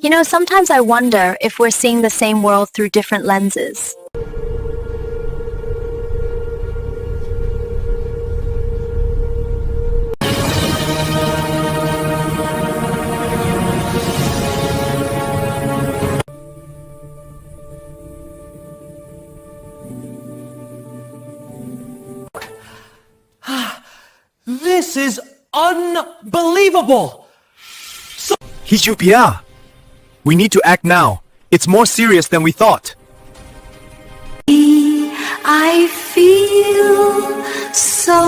Sometimes I wonder if we're seeing the same world through different lenses. This is unbelievable! Hijupia! We need to act now. It's more serious than we thought. I feel so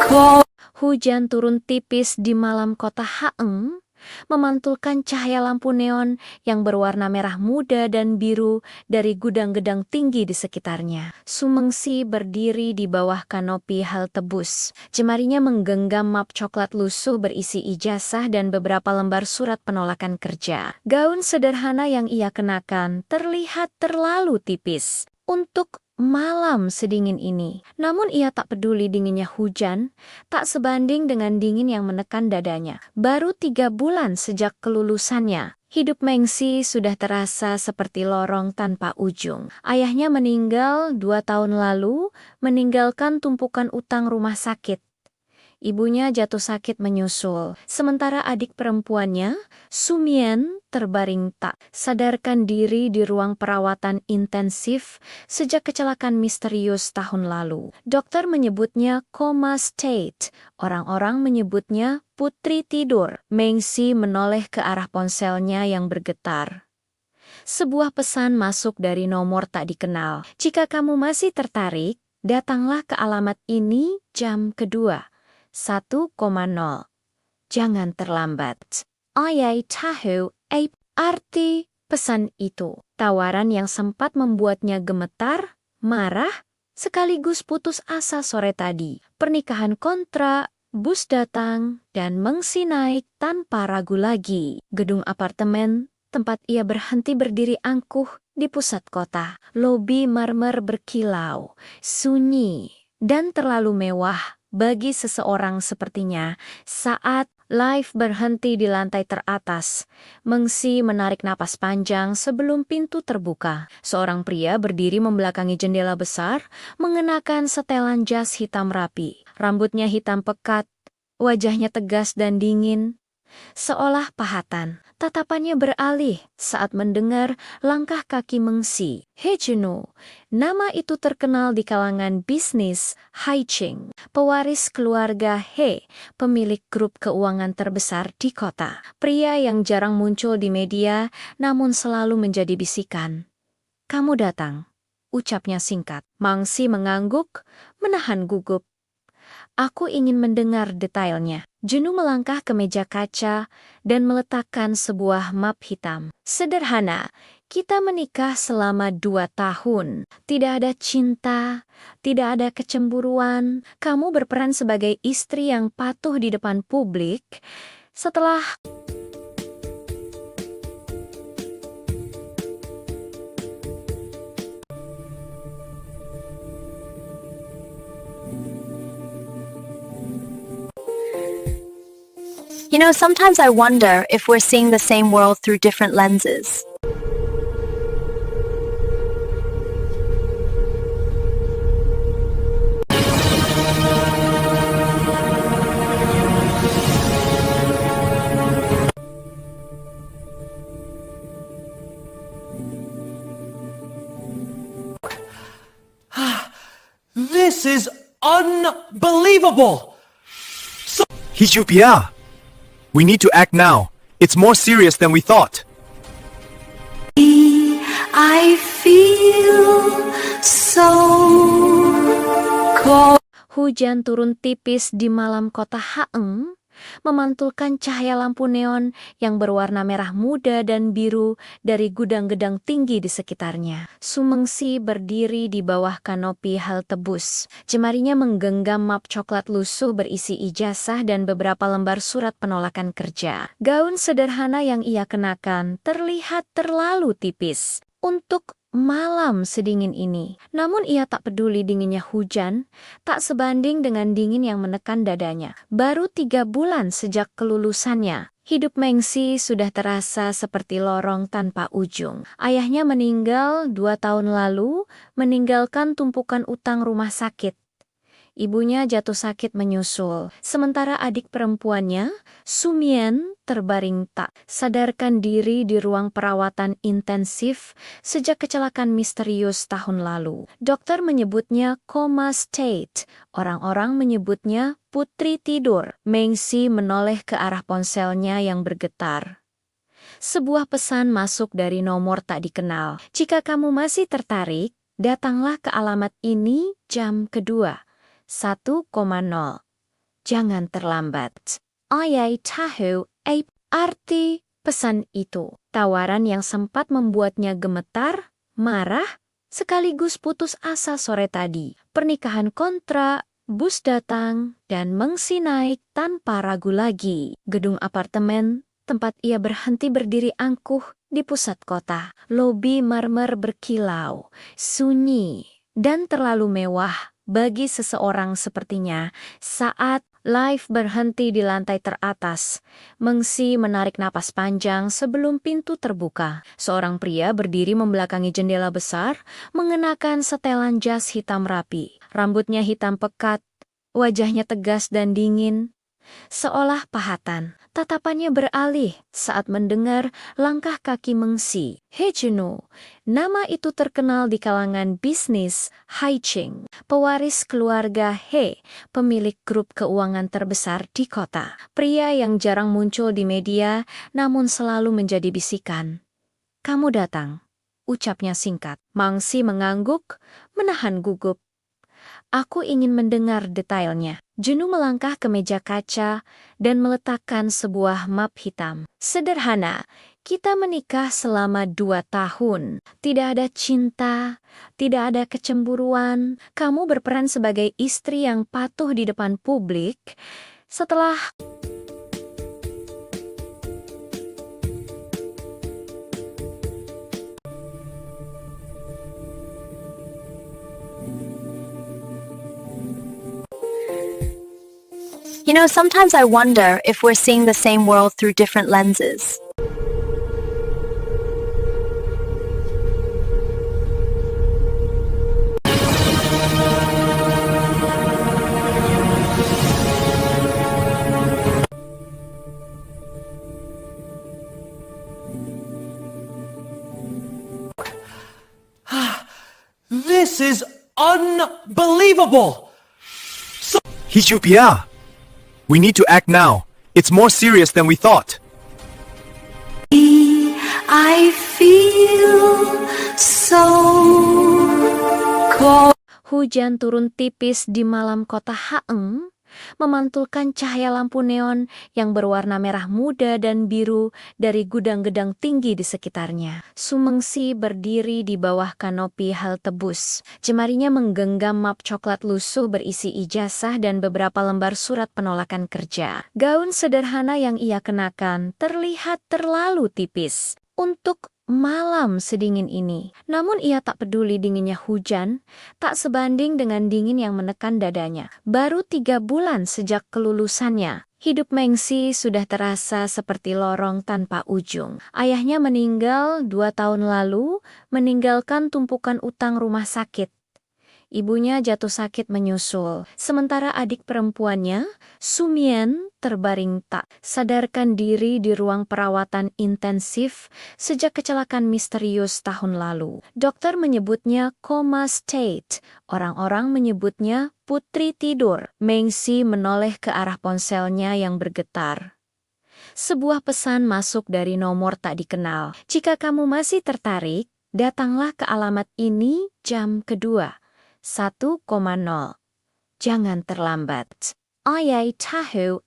cold. Hujan turun tipis di malam kota Haeng, memantulkan cahaya lampu neon yang berwarna merah muda dan biru dari gudang-gedang tinggi di sekitarnya. Sumengsi berdiri di bawah kanopi halte bus. Jemarinya menggenggam map coklat lusuh berisi ijazah dan beberapa lembar surat penolakan kerja. Gaun sederhana yang ia kenakan terlihat terlalu tipis untuk malam sedingin ini. Namun ia tak peduli dinginnya hujan, tak sebanding dengan dingin yang menekan dadanya. Baru 3 bulan sejak kelulusannya, hidup Mengsi sudah terasa seperti lorong tanpa ujung. Ayahnya meninggal 2 tahun lalu, meninggalkan tumpukan utang rumah sakit. Ibunya jatuh sakit menyusul, sementara adik perempuannya, Sumien, terbaring tak sadarkan diri di ruang perawatan intensif sejak kecelakaan misterius tahun lalu. Dokter menyebutnya coma state, orang-orang menyebutnya putri tidur. Mengsi menoleh ke arah ponselnya yang bergetar. Sebuah pesan masuk dari nomor tak dikenal. Jika kamu masih tertarik, datanglah ke alamat ini jam kedua. 1,0. Jangan terlambat. Ayai tahu arti pesan itu. Tawaran yang sempat membuatnya gemetar, marah, sekaligus putus asa sore tadi. Pernikahan kontra, bus datang, dan Mengsi naik tanpa ragu lagi. Gedung apartemen, tempat ia berhenti berdiri angkuh di pusat kota. Lobi marmer berkilau, sunyi, dan terlalu mewah bagi seseorang sepertinya. Saat lift berhenti di lantai teratas, Mengsi menarik napas panjang sebelum pintu terbuka. Seorang pria berdiri membelakangi jendela besar, mengenakan setelan jas hitam rapi. Rambutnya hitam pekat, wajahnya tegas dan dingin, seolah pahatan. Tatapannya beralih saat mendengar langkah kaki Mengsi. He Juno, nama itu terkenal di kalangan bisnis Haiching, pewaris keluarga He, pemilik grup keuangan terbesar di kota. Pria yang jarang muncul di media, namun selalu menjadi bisikan. Kamu datang, ucapnya singkat. Mengsi mengangguk, menahan gugup. Aku ingin mendengar detailnya. Juno melangkah ke meja kaca dan meletakkan sebuah map hitam. Sederhana, kita menikah selama 2 tahun. Tidak ada cinta, tidak ada kecemburuan. Kamu berperan sebagai istri yang patuh di depan publik. Setelah Sometimes I wonder if we're seeing the same world through different lenses. This is unbelievable! Hijupia! We need to act now. It's more serious than we thought. I feel so cold. hujan turun tipis di malam kota Haeng, memantulkan cahaya lampu neon yang berwarna merah muda dan biru dari gudang-gedang tinggi di sekitarnya. Sumengsi berdiri di bawah kanopi halte bus. Jemarinya menggenggam map coklat lusuh berisi ijazah dan beberapa lembar surat penolakan kerja. Gaun sederhana yang ia kenakan terlihat terlalu tipis untuk malam sedingin ini. Namun ia tak peduli dinginnya hujan, tak sebanding dengan dingin yang menekan dadanya. Baru 3 bulan sejak kelulusannya, Hidup Mengsi sudah terasa seperti lorong tanpa ujung. Ayahnya meninggal 2 tahun lalu, meninggalkan tumpukan utang rumah sakit. Ibunya jatuh sakit menyusul, sementara adik perempuannya, Sumien, terbaring tak sadarkan diri di ruang perawatan intensif sejak kecelakaan misterius tahun lalu. Dokter menyebutnya coma state, orang-orang menyebutnya putri tidur. Mengsi menoleh ke arah ponselnya yang bergetar. Sebuah pesan masuk dari nomor tak dikenal. Jika kamu masih tertarik, datanglah ke alamat ini jam kedua. 1,0. Jangan terlambat. Ayai tahu arti pesan itu. Tawaran yang sempat membuatnya gemetar, marah, sekaligus putus asa sore tadi. Pernikahan kontrak, bus datang, dan Mengsi naik tanpa ragu lagi. Gedung apartemen, tempat ia berhenti berdiri angkuh di pusat kota. Lobi marmer berkilau, sunyi, dan terlalu mewah bagi seseorang sepertinya. Saat lift berhenti di lantai teratas, Mengsi menarik napas panjang sebelum pintu terbuka. Seorang pria berdiri membelakangi jendela besar, mengenakan setelan jas hitam rapi. Rambutnya hitam pekat, wajahnya tegas dan dingin, seolah pahatan. Tatapannya beralih saat mendengar langkah kaki Mengsi. He Junoo, nama itu terkenal di kalangan bisnis Haiching, pewaris keluarga He, pemilik grup keuangan terbesar di kota. Pria yang jarang muncul di media, namun selalu menjadi bisikan. Kamu datang, ucapnya singkat. Mengsi mengangguk, menahan gugup. Aku ingin mendengar detailnya. Junoo melangkah ke meja kaca dan meletakkan sebuah map hitam. Sederhana, kita menikah selama 2 tahun. Tidak ada cinta, tidak ada kecemburuan. Kamu berperan sebagai istri yang patuh di depan publik. Setelah You know, sometimes I wonder if we're seeing the same world through different lenses. This is unbelievable! Hijupiya! We need to act now. It's more serious than we thought. I feel so cold. hujan turun tipis di malam kota Haeng, memantulkan cahaya lampu neon yang berwarna merah muda dan biru dari gudang-gedang tinggi di sekitarnya. Sumengsi berdiri di bawah kanopi halte bus. Jemarinya menggenggam map coklat lusuh berisi ijazah dan beberapa lembar surat penolakan kerja. Gaun sederhana yang ia kenakan terlihat terlalu tipis untuk malam sedingin ini. Namun ia tak peduli dinginnya hujan, tak sebanding dengan dingin yang menekan dadanya. Baru 3 bulan sejak kelulusannya, hidup Mengsi sudah terasa seperti lorong tanpa ujung. Ayahnya meninggal 2 tahun lalu, meninggalkan tumpukan utang rumah sakit. Ibunya jatuh sakit menyusul, sementara adik perempuannya, Sumien, terbaring tak sadarkan diri di ruang perawatan intensif sejak kecelakaan misterius tahun lalu. Dokter menyebutnya coma state, orang-orang menyebutnya putri tidur. Mengsi menoleh ke arah ponselnya yang bergetar. Sebuah pesan masuk dari nomor tak dikenal. Jika kamu masih tertarik, datanglah ke alamat ini jam kedua. 1,0. Jangan terlambat. Ayai tahu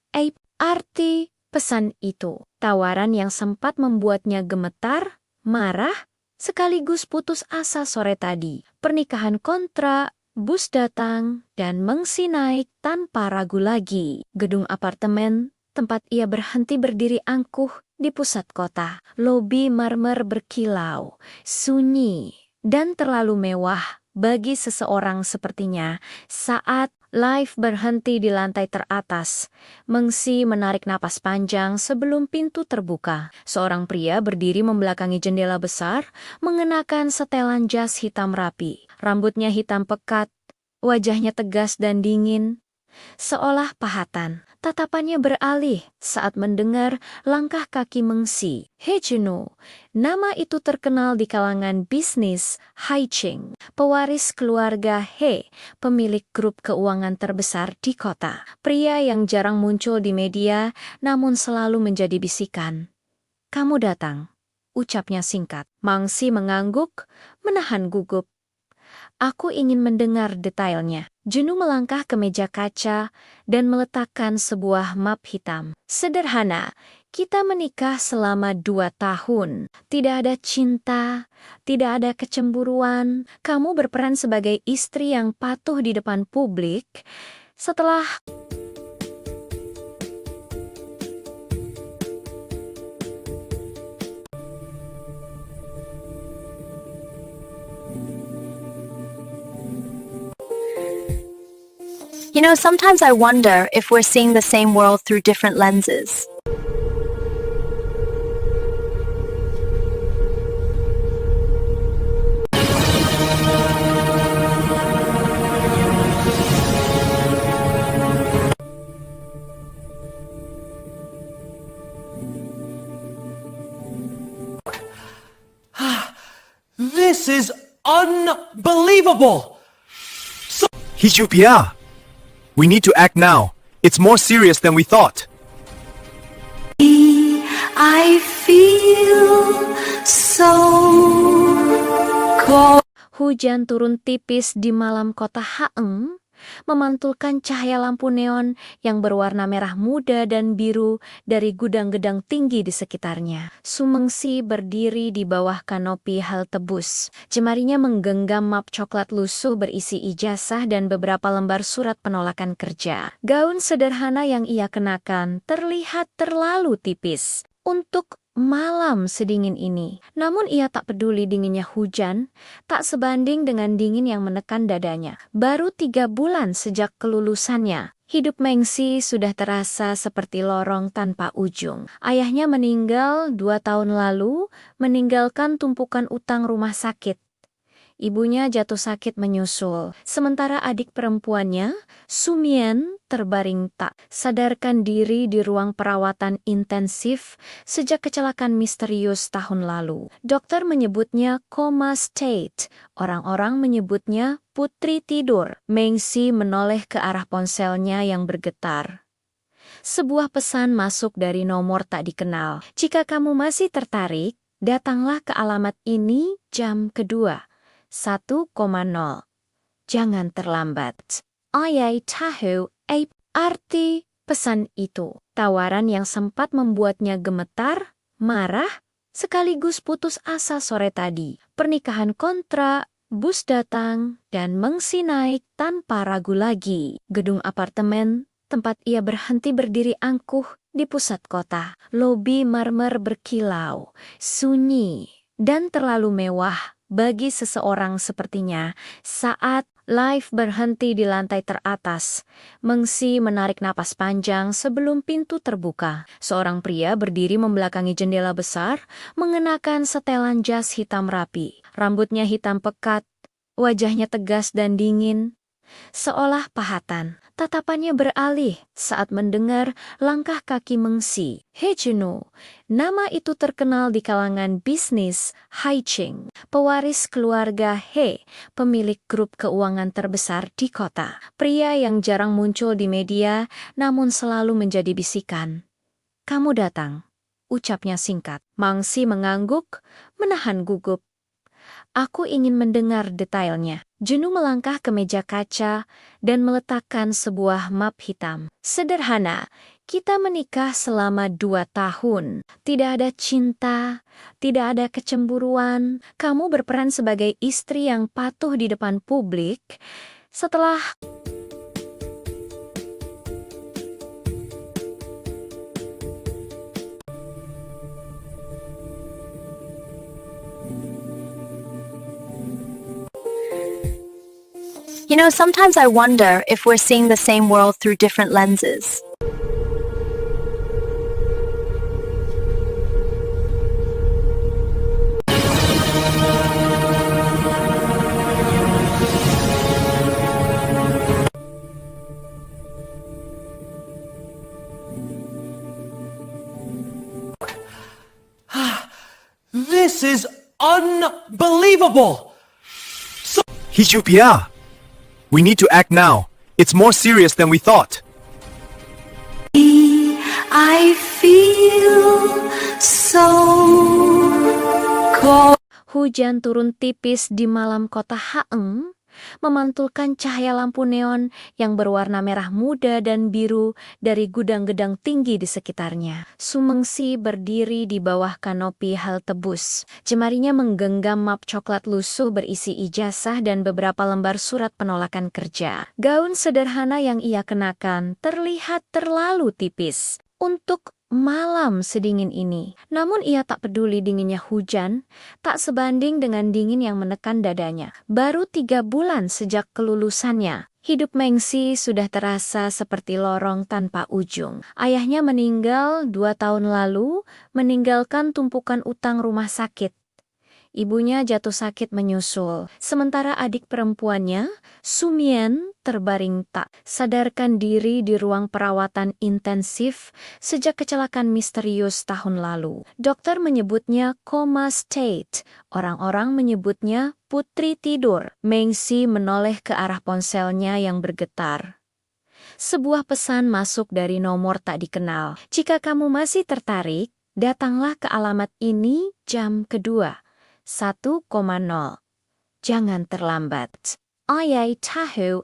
arti pesan itu. Tawaran yang sempat membuatnya gemetar, marah, sekaligus putus asa sore tadi. Pernikahan kontrak, bus datang, dan Mengsi naik tanpa ragu lagi. Gedung apartemen, tempat ia berhenti berdiri angkuh di pusat kota. Lobi marmer berkilau, sunyi, dan terlalu mewah bagi seseorang sepertinya. Saat Live berhenti di lantai teratas. Mengsi menarik napas panjang sebelum pintu terbuka. Seorang pria berdiri membelakangi jendela besar, mengenakan setelan jas hitam rapi. Rambutnya hitam pekat, wajahnya tegas dan dingin, seolah pahatan. Tatapannya beralih saat mendengar langkah kaki Mengsi. He Juno, nama itu terkenal di kalangan bisnis Haiching, pewaris keluarga He, pemilik grup keuangan terbesar di kota. Pria yang jarang muncul di media, namun selalu menjadi bisikan. Kamu datang, ucapnya singkat. Mangsi mengangguk, menahan gugup. Aku ingin mendengar detailnya. Junu melangkah ke meja kaca dan meletakkan sebuah map hitam. Sederhana, kita menikah selama 2 tahun. Tidak ada cinta, tidak ada kecemburuan. Kamu berperan sebagai istri yang patuh di depan publik. Setelah You know, sometimes I wonder if we're seeing the same world through different lenses. This is unbelievable! Hijupia! We need to act now. It's more serious than we thought. I feel so cold. hujan turun tipis di malam kota Haeng, memantulkan cahaya lampu neon yang berwarna merah muda dan biru dari gudang-gedang tinggi di sekitarnya. Sumengsi berdiri di bawah kanopi halte bus. Jemarinya menggenggam map coklat lusuh berisi ijazah dan beberapa lembar surat penolakan kerja. Gaun sederhana yang ia kenakan terlihat terlalu tipis untuk malam sedingin ini. Namun ia tak peduli dinginnya hujan, tak sebanding dengan dingin yang menekan dadanya. Baru 3 bulan sejak kelulusannya, hidup Mengsi sudah terasa seperti lorong tanpa ujung. Ayahnya meninggal 2 tahun lalu, meninggalkan tumpukan utang rumah sakit. Ibunya jatuh sakit menyusul, sementara adik perempuannya, Sumien, terbaring tak sadarkan diri di ruang perawatan intensif sejak kecelakaan misterius tahun lalu. Dokter menyebutnya coma state, orang-orang menyebutnya putri tidur. Mengsi menoleh ke arah ponselnya yang bergetar. Sebuah pesan masuk dari nomor tak dikenal. Jika kamu masih tertarik, datanglah ke alamat ini jam kedua. 1,0. Jangan terlambat. Ayai tahu arti pesan itu. Tawaran yang sempat membuatnya gemetar, marah, sekaligus putus asa sore tadi. Pernikahan kontrak, bus datang, dan Mengsi naik tanpa ragu lagi. Gedung apartemen, tempat ia berhenti berdiri angkuh di pusat kota. Lobi marmer berkilau, sunyi, dan terlalu mewah bagi seseorang sepertinya. Saat lift berhenti di lantai teratas, Mengsi menarik napas panjang sebelum pintu terbuka. Seorang pria berdiri membelakangi jendela besar, mengenakan setelan jas hitam rapi. Rambutnya hitam pekat, wajahnya tegas dan dingin, seolah pahatan. Tatapannya beralih saat mendengar langkah kaki Mengsi. He Juno, nama itu terkenal di kalangan bisnis Haiching, pewaris keluarga He, pemilik grup keuangan terbesar di kota. Pria yang jarang muncul di media, namun selalu menjadi bisikan. Kamu datang, ucapnya singkat. Mangsi mengangguk, menahan gugup. Aku ingin mendengar detailnya. Junu melangkah ke meja kaca dan meletakkan sebuah map hitam. Sederhana, kita menikah selama 2 tahun. Tidak ada cinta, tidak ada kecemburuan. Kamu berperan sebagai istri yang patuh di depan publik. Setelah You know, sometimes I wonder if we're seeing the same world through different lenses. This is unbelievable! Hijupia! We need to act now. It's more serious than we thought. I feel so cold. Hujan turun tipis di malam kota Haeng, memantulkan cahaya lampu neon yang berwarna merah muda dan biru dari gudang-gedang tinggi di sekitarnya. Sumengsi berdiri di bawah kanopi halte bus. Jemarinya menggenggam map coklat lusuh berisi ijazah dan beberapa lembar surat penolakan kerja. Gaun sederhana yang ia kenakan terlihat terlalu tipis untuk malam sedingin ini. Namun ia tak peduli dinginnya hujan, tak sebanding dengan dingin yang menekan dadanya. Baru 3 bulan sejak kelulusannya, hidup Mengsi sudah terasa seperti lorong tanpa ujung. Ayahnya meninggal 2 tahun lalu, meninggalkan tumpukan utang rumah sakit. Ibunya jatuh sakit menyusul, sementara adik perempuannya, Sumien, terbaring tak sadarkan diri di ruang perawatan intensif sejak kecelakaan misterius tahun lalu. Dokter menyebutnya coma state, orang-orang menyebutnya putri tidur. Mengsi menoleh ke arah ponselnya yang bergetar. Sebuah pesan masuk dari nomor tak dikenal. Jika kamu masih tertarik, datanglah ke alamat ini jam kedua. 1,0. Jangan terlambat. Ayai tahu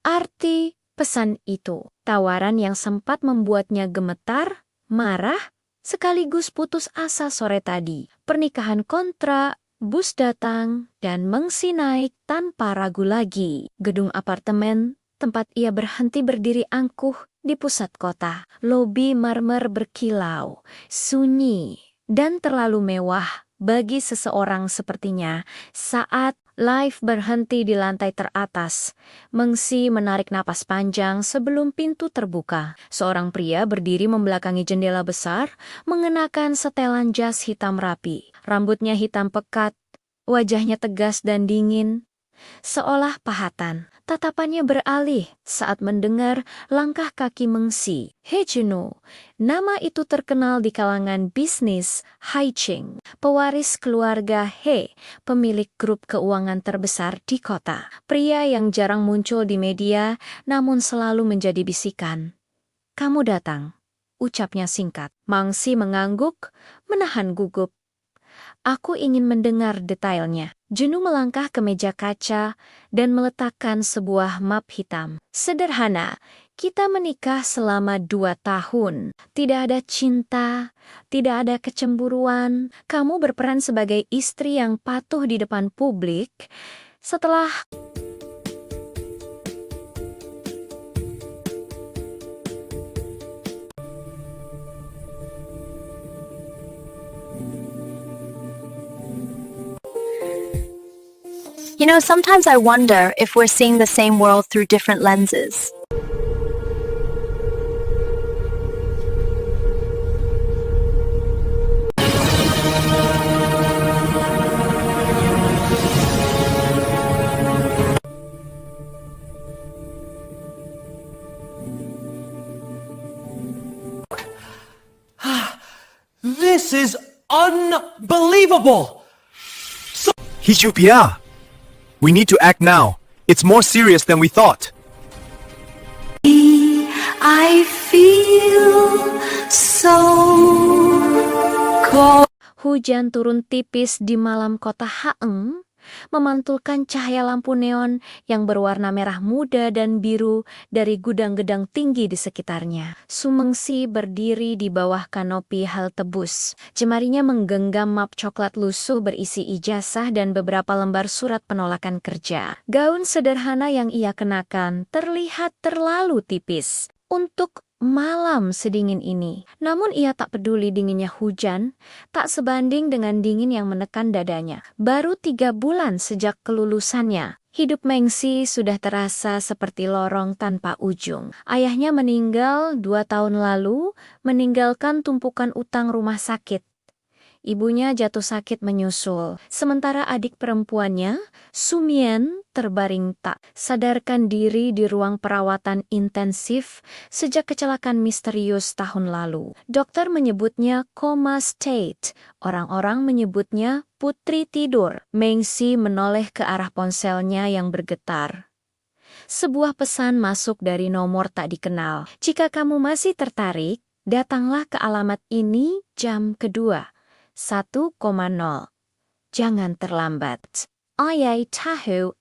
arti pesan itu. Tawaran yang sempat membuatnya gemetar, marah, sekaligus putus asa sore tadi. Pernikahan kontra, bus datang, dan Mengsi naik tanpa ragu lagi. Gedung apartemen, tempat ia berhenti berdiri angkuh di pusat kota. Lobi marmer berkilau, sunyi, dan terlalu mewah bagi seseorang sepertinya. Saat lift berhenti di lantai teratas, Mengsi menarik napas panjang sebelum pintu terbuka. Seorang pria berdiri membelakangi jendela besar, mengenakan setelan jas hitam rapi. Rambutnya hitam pekat, wajahnya tegas dan dingin, seolah pahatan. Tatapannya beralih saat mendengar langkah kaki Mengsi. He Juno, nama itu terkenal di kalangan bisnis Haiching, pewaris keluarga He, pemilik grup keuangan terbesar di kota. Pria yang jarang muncul di media, namun selalu menjadi bisikan. Kamu datang, ucapnya singkat. Mengsi mengangguk, menahan gugup. Aku ingin mendengar detailnya. Juno melangkah ke meja kaca dan meletakkan sebuah map hitam. Sederhana, kita menikah selama 2 tahun. Tidak ada cinta, tidak ada kecemburuan. Kamu berperan sebagai istri yang patuh di depan publik. Setelah You know, sometimes I wonder if we're seeing the same world through different lenses. This is unbelievable! Hijupia! We need to act now. It's more serious than we thought. I feel so cold. hujan turun tipis di malam kota Haeng, memantulkan cahaya lampu neon yang berwarna merah muda dan biru dari gudang-gedang tinggi di sekitarnya. Sumengsi berdiri di bawah kanopi halte bus. Jemarinya menggenggam map coklat lusuh berisi ijazah dan beberapa lembar surat penolakan kerja. Gaun sederhana yang ia kenakan terlihat terlalu tipis untuk malam sedingin ini. Namun ia tak peduli dinginnya hujan, tak sebanding dengan dingin yang menekan dadanya. Baru 3 bulan sejak kelulusannya, Hidup Mengsi sudah terasa seperti lorong tanpa ujung. Ayahnya meninggal 2 tahun lalu, meninggalkan tumpukan utang rumah sakit. Ibunya jatuh sakit menyusul, sementara adik perempuannya, Sumien, terbaring tak sadarkan diri di ruang perawatan intensif sejak kecelakaan misterius tahun lalu. Dokter menyebutnya coma state, orang-orang menyebutnya putri tidur. Mengsi menoleh ke arah ponselnya yang bergetar. Sebuah pesan masuk dari nomor tak dikenal. Jika kamu masih tertarik, datanglah ke alamat ini jam kedua. 1,0. Jangan terlambat. Ayai tahu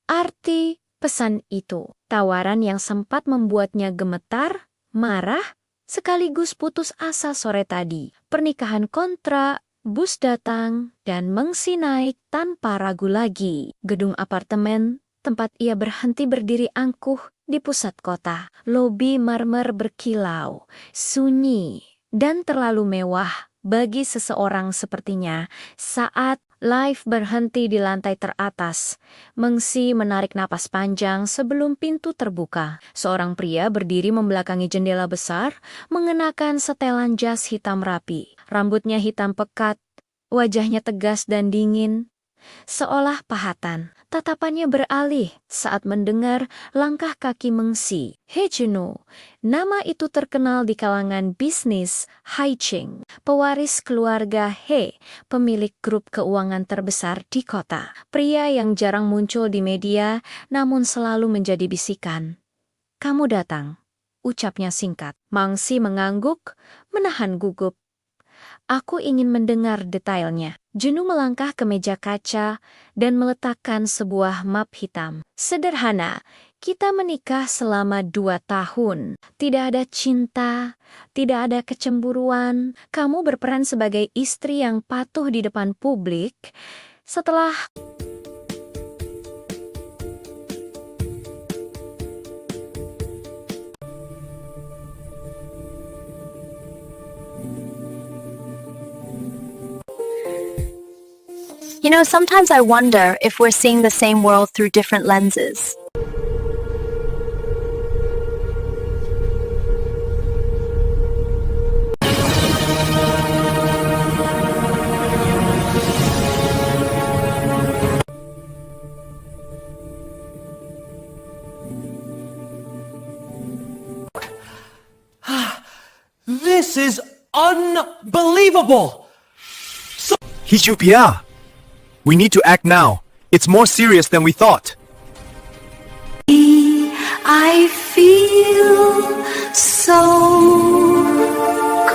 arti pesan itu. Tawaran yang sempat membuatnya gemetar, marah, sekaligus putus asa sore tadi. Pernikahan kontrak, bus datang, dan Mengsi naik tanpa ragu lagi. Gedung apartemen, tempat ia berhenti berdiri angkuh di pusat kota. Lobi marmer berkilau, sunyi, dan terlalu mewah bagi seseorang sepertinya. Saat lift berhenti di lantai teratas, Mengsi menarik napas panjang sebelum pintu terbuka. Seorang pria berdiri membelakangi jendela besar, mengenakan setelan jas hitam rapi. Rambutnya hitam pekat, wajahnya tegas dan dingin, seolah pahatan. Tatapannya beralih saat mendengar langkah kaki Mengsi. He Junho, nama itu terkenal di kalangan bisnis Haiching, pewaris keluarga He, pemilik grup keuangan terbesar di kota. Pria yang jarang muncul di media, namun selalu menjadi bisikan. Kamu datang, ucapnya singkat. Mengsi mengangguk, menahan gugup. Aku ingin mendengar detailnya. Junho melangkah ke meja kaca dan meletakkan sebuah map hitam. Sederhana, kita menikah selama 2 tahun. Tidak ada cinta, tidak ada kecemburuan. Kamu berperan sebagai istri yang patuh di depan publik. Setelah You know, sometimes I wonder if we're seeing the same world through different lenses. This is unbelievable! Hijupiya! We need to act now. It's more serious than we thought. I feel so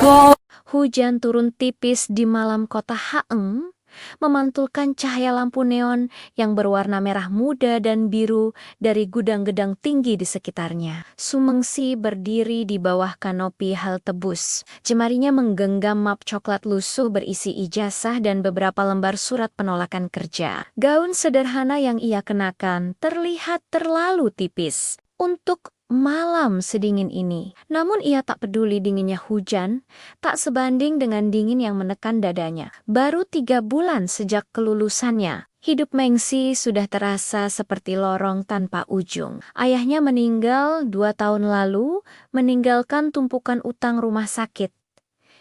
cold. hujan turun tipis di malam kota Haeng, memantulkan cahaya lampu neon yang berwarna merah muda dan biru dari gudang-gedang tinggi di sekitarnya. Mengsi berdiri di bawah kanopi halte bus. Jemarinya menggenggam map coklat lusuh berisi ijazah dan beberapa lembar surat penolakan kerja. Gaun sederhana yang ia kenakan terlihat terlalu tipis untuk malam sedingin ini. Namun ia tak peduli dinginnya hujan, tak sebanding dengan dingin yang menekan dadanya. Baru 3 bulan sejak kelulusannya, hidup Mengsi sudah terasa seperti lorong tanpa ujung. Ayahnya meninggal 2 tahun lalu, meninggalkan tumpukan utang rumah sakit.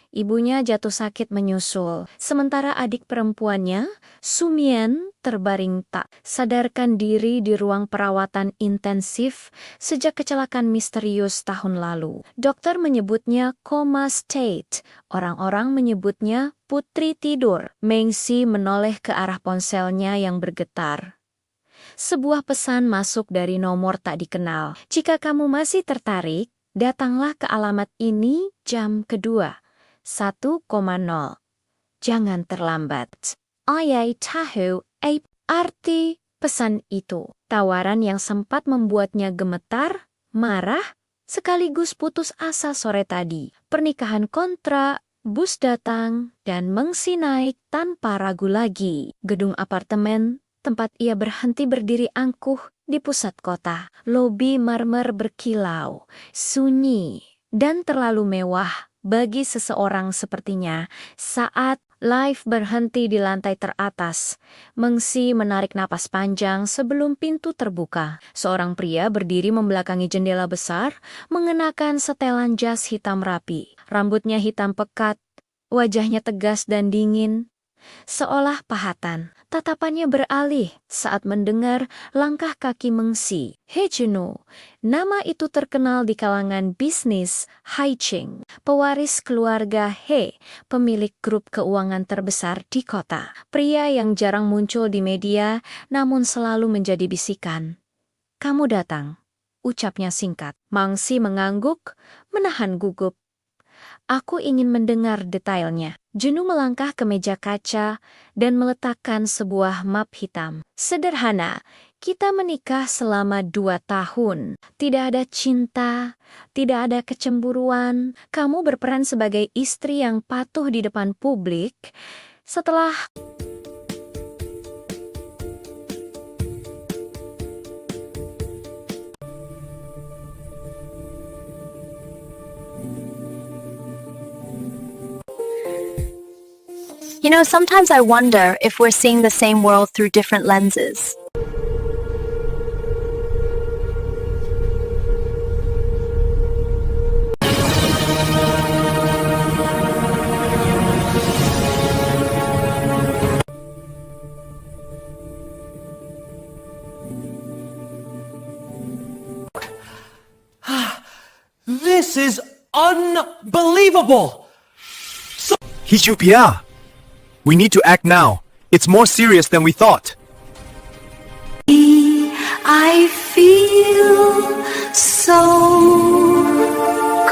Ibunya jatuh sakit menyusul, sementara adik perempuannya, Sumien, terbaring tak sadarkan diri di ruang perawatan intensif sejak kecelakaan misterius tahun lalu. Dokter menyebutnya coma state, orang-orang menyebutnya putri tidur. Mengsi menoleh ke arah ponselnya yang bergetar. Sebuah pesan masuk dari nomor tak dikenal. Jika kamu masih tertarik, datanglah ke alamat ini jam kedua. 1,0. Jangan terlambat. Ayai tahu arti pesan itu. Tawaran yang sempat membuatnya gemetar, marah, sekaligus putus asa sore tadi. Pernikahan kontrak, bus datang, dan Mengsi naik tanpa ragu lagi. Gedung apartemen, tempat ia berhenti berdiri angkuh di pusat kota. Lobi marmer berkilau, sunyi, dan terlalu mewah bagi seseorang sepertinya. Saat Live berhenti di lantai teratas. Mengsi menarik napas panjang sebelum pintu terbuka. Seorang pria berdiri membelakangi jendela besar, mengenakan setelan jas hitam rapi. Rambutnya hitam pekat, wajahnya tegas dan dingin, seolah pahatan. Tatapannya beralih saat mendengar langkah kaki Mengsi. He Juno, nama itu terkenal di kalangan bisnis Haiching, pewaris keluarga He, pemilik grup keuangan terbesar di kota. Pria yang jarang muncul di media, namun selalu menjadi bisikan. Kamu datang, ucapnya singkat. Mangsi mengangguk, menahan gugup. Aku ingin mendengar detailnya. Juno melangkah ke meja kaca dan meletakkan sebuah map hitam. Sederhana, kita menikah selama 2 tahun. Tidak ada cinta, tidak ada kecemburuan. Kamu berperan sebagai istri yang patuh di depan publik. Setelah You know, sometimes I wonder if we're seeing the same world through different lenses. This is unbelievable! Hichupia! We need to act now. It's more serious than we thought. I feel so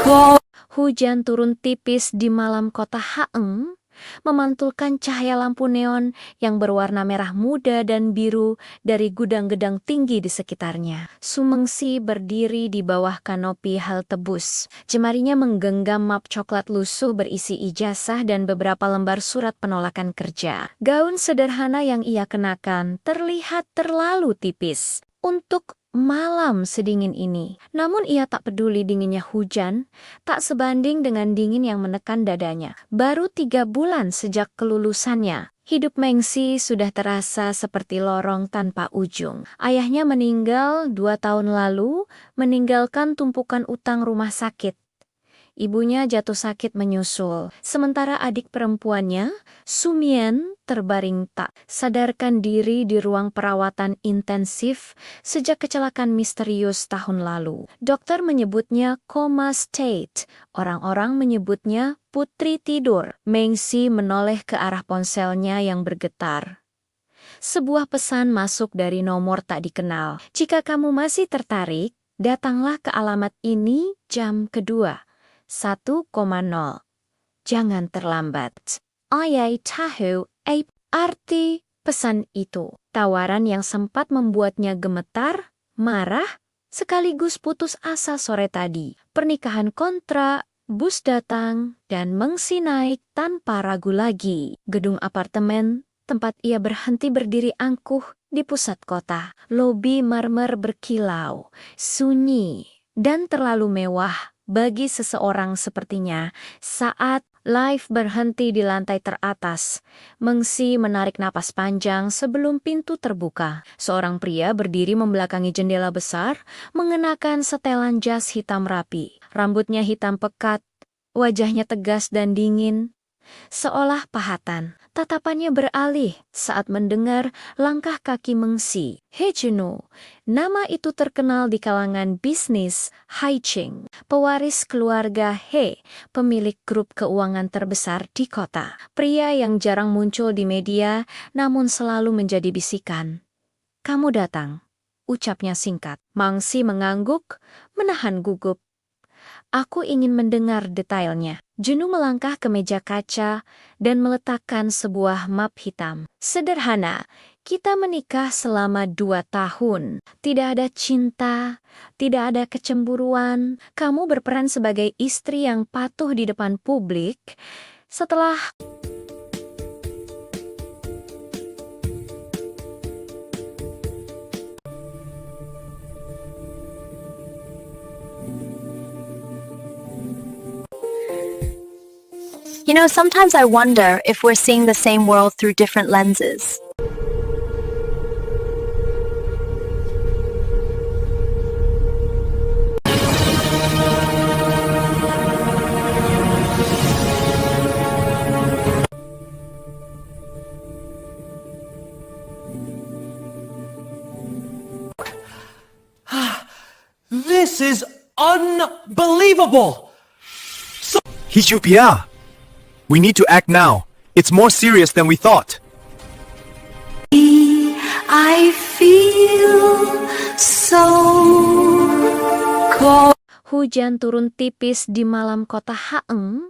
cold. hujan turun tipis di malam kota Haeng, memantulkan cahaya lampu neon yang berwarna merah muda dan biru dari gudang-gedang tinggi di sekitarnya. Sumengsi berdiri di bawah kanopi halte bus. Jemarinya menggenggam map coklat lusuh berisi ijazah dan beberapa lembar surat penolakan kerja. Gaun sederhana yang ia kenakan terlihat terlalu tipis untuk malam sedingin ini. Namun ia tak peduli dinginnya hujan, tak sebanding dengan dingin yang menekan dadanya. Baru 3 bulan sejak kelulusannya, hidup Mengsi sudah terasa seperti lorong tanpa ujung. Ayahnya meninggal 2 tahun lalu, meninggalkan tumpukan utang rumah sakit. Ibunya jatuh sakit menyusul, sementara adik perempuannya, Sumien, terbaring tak sadarkan diri di ruang perawatan intensif sejak kecelakaan misterius tahun lalu. Dokter menyebutnya coma state, orang-orang menyebutnya putri tidur. Mengsi menoleh ke arah ponselnya yang bergetar. Sebuah pesan masuk dari nomor tak dikenal. Jika kamu masih tertarik, datanglah ke alamat ini jam kedua. 1,0. Jangan terlambat. Ayai tahu arti pesan itu. Tawaran yang sempat membuatnya gemetar, marah, sekaligus putus asa sore tadi. Pernikahan kontrak, bus datang, dan Mengsi naik tanpa ragu lagi. Gedung apartemen, tempat ia berhenti berdiri angkuh di pusat kota. Lobi marmer berkilau, sunyi, dan terlalu mewah bagi seseorang sepertinya. Saat lift berhenti di lantai teratas, Mengsi menarik napas panjang sebelum pintu terbuka. Seorang pria berdiri membelakangi jendela besar, mengenakan setelan jas hitam rapi. Rambutnya hitam pekat, wajahnya tegas dan dingin, seolah pahatan. Tatapannya beralih saat mendengar langkah kaki Mengsi. He Juno, nama itu terkenal di kalangan bisnis Haiching, pewaris keluarga He, pemilik grup keuangan terbesar di kota. Pria yang jarang muncul di media, namun selalu menjadi bisikan. Kamu datang, ucapnya singkat. Mangsi mengangguk, menahan gugup. Aku ingin mendengar detailnya. Juno melangkah ke meja kaca dan meletakkan sebuah map hitam. Sederhana, kita menikah selama 2 tahun. Tidak ada cinta, tidak ada kecemburuan. Kamu berperan sebagai istri yang patuh di depan publik. Setelah You know, sometimes I wonder if we're seeing the same world through different lenses. This is unbelievable! Hijupiya! We need to act now. It's more serious than we thought. I feel so cold. Hujan turun tipis di malam kota Haeng,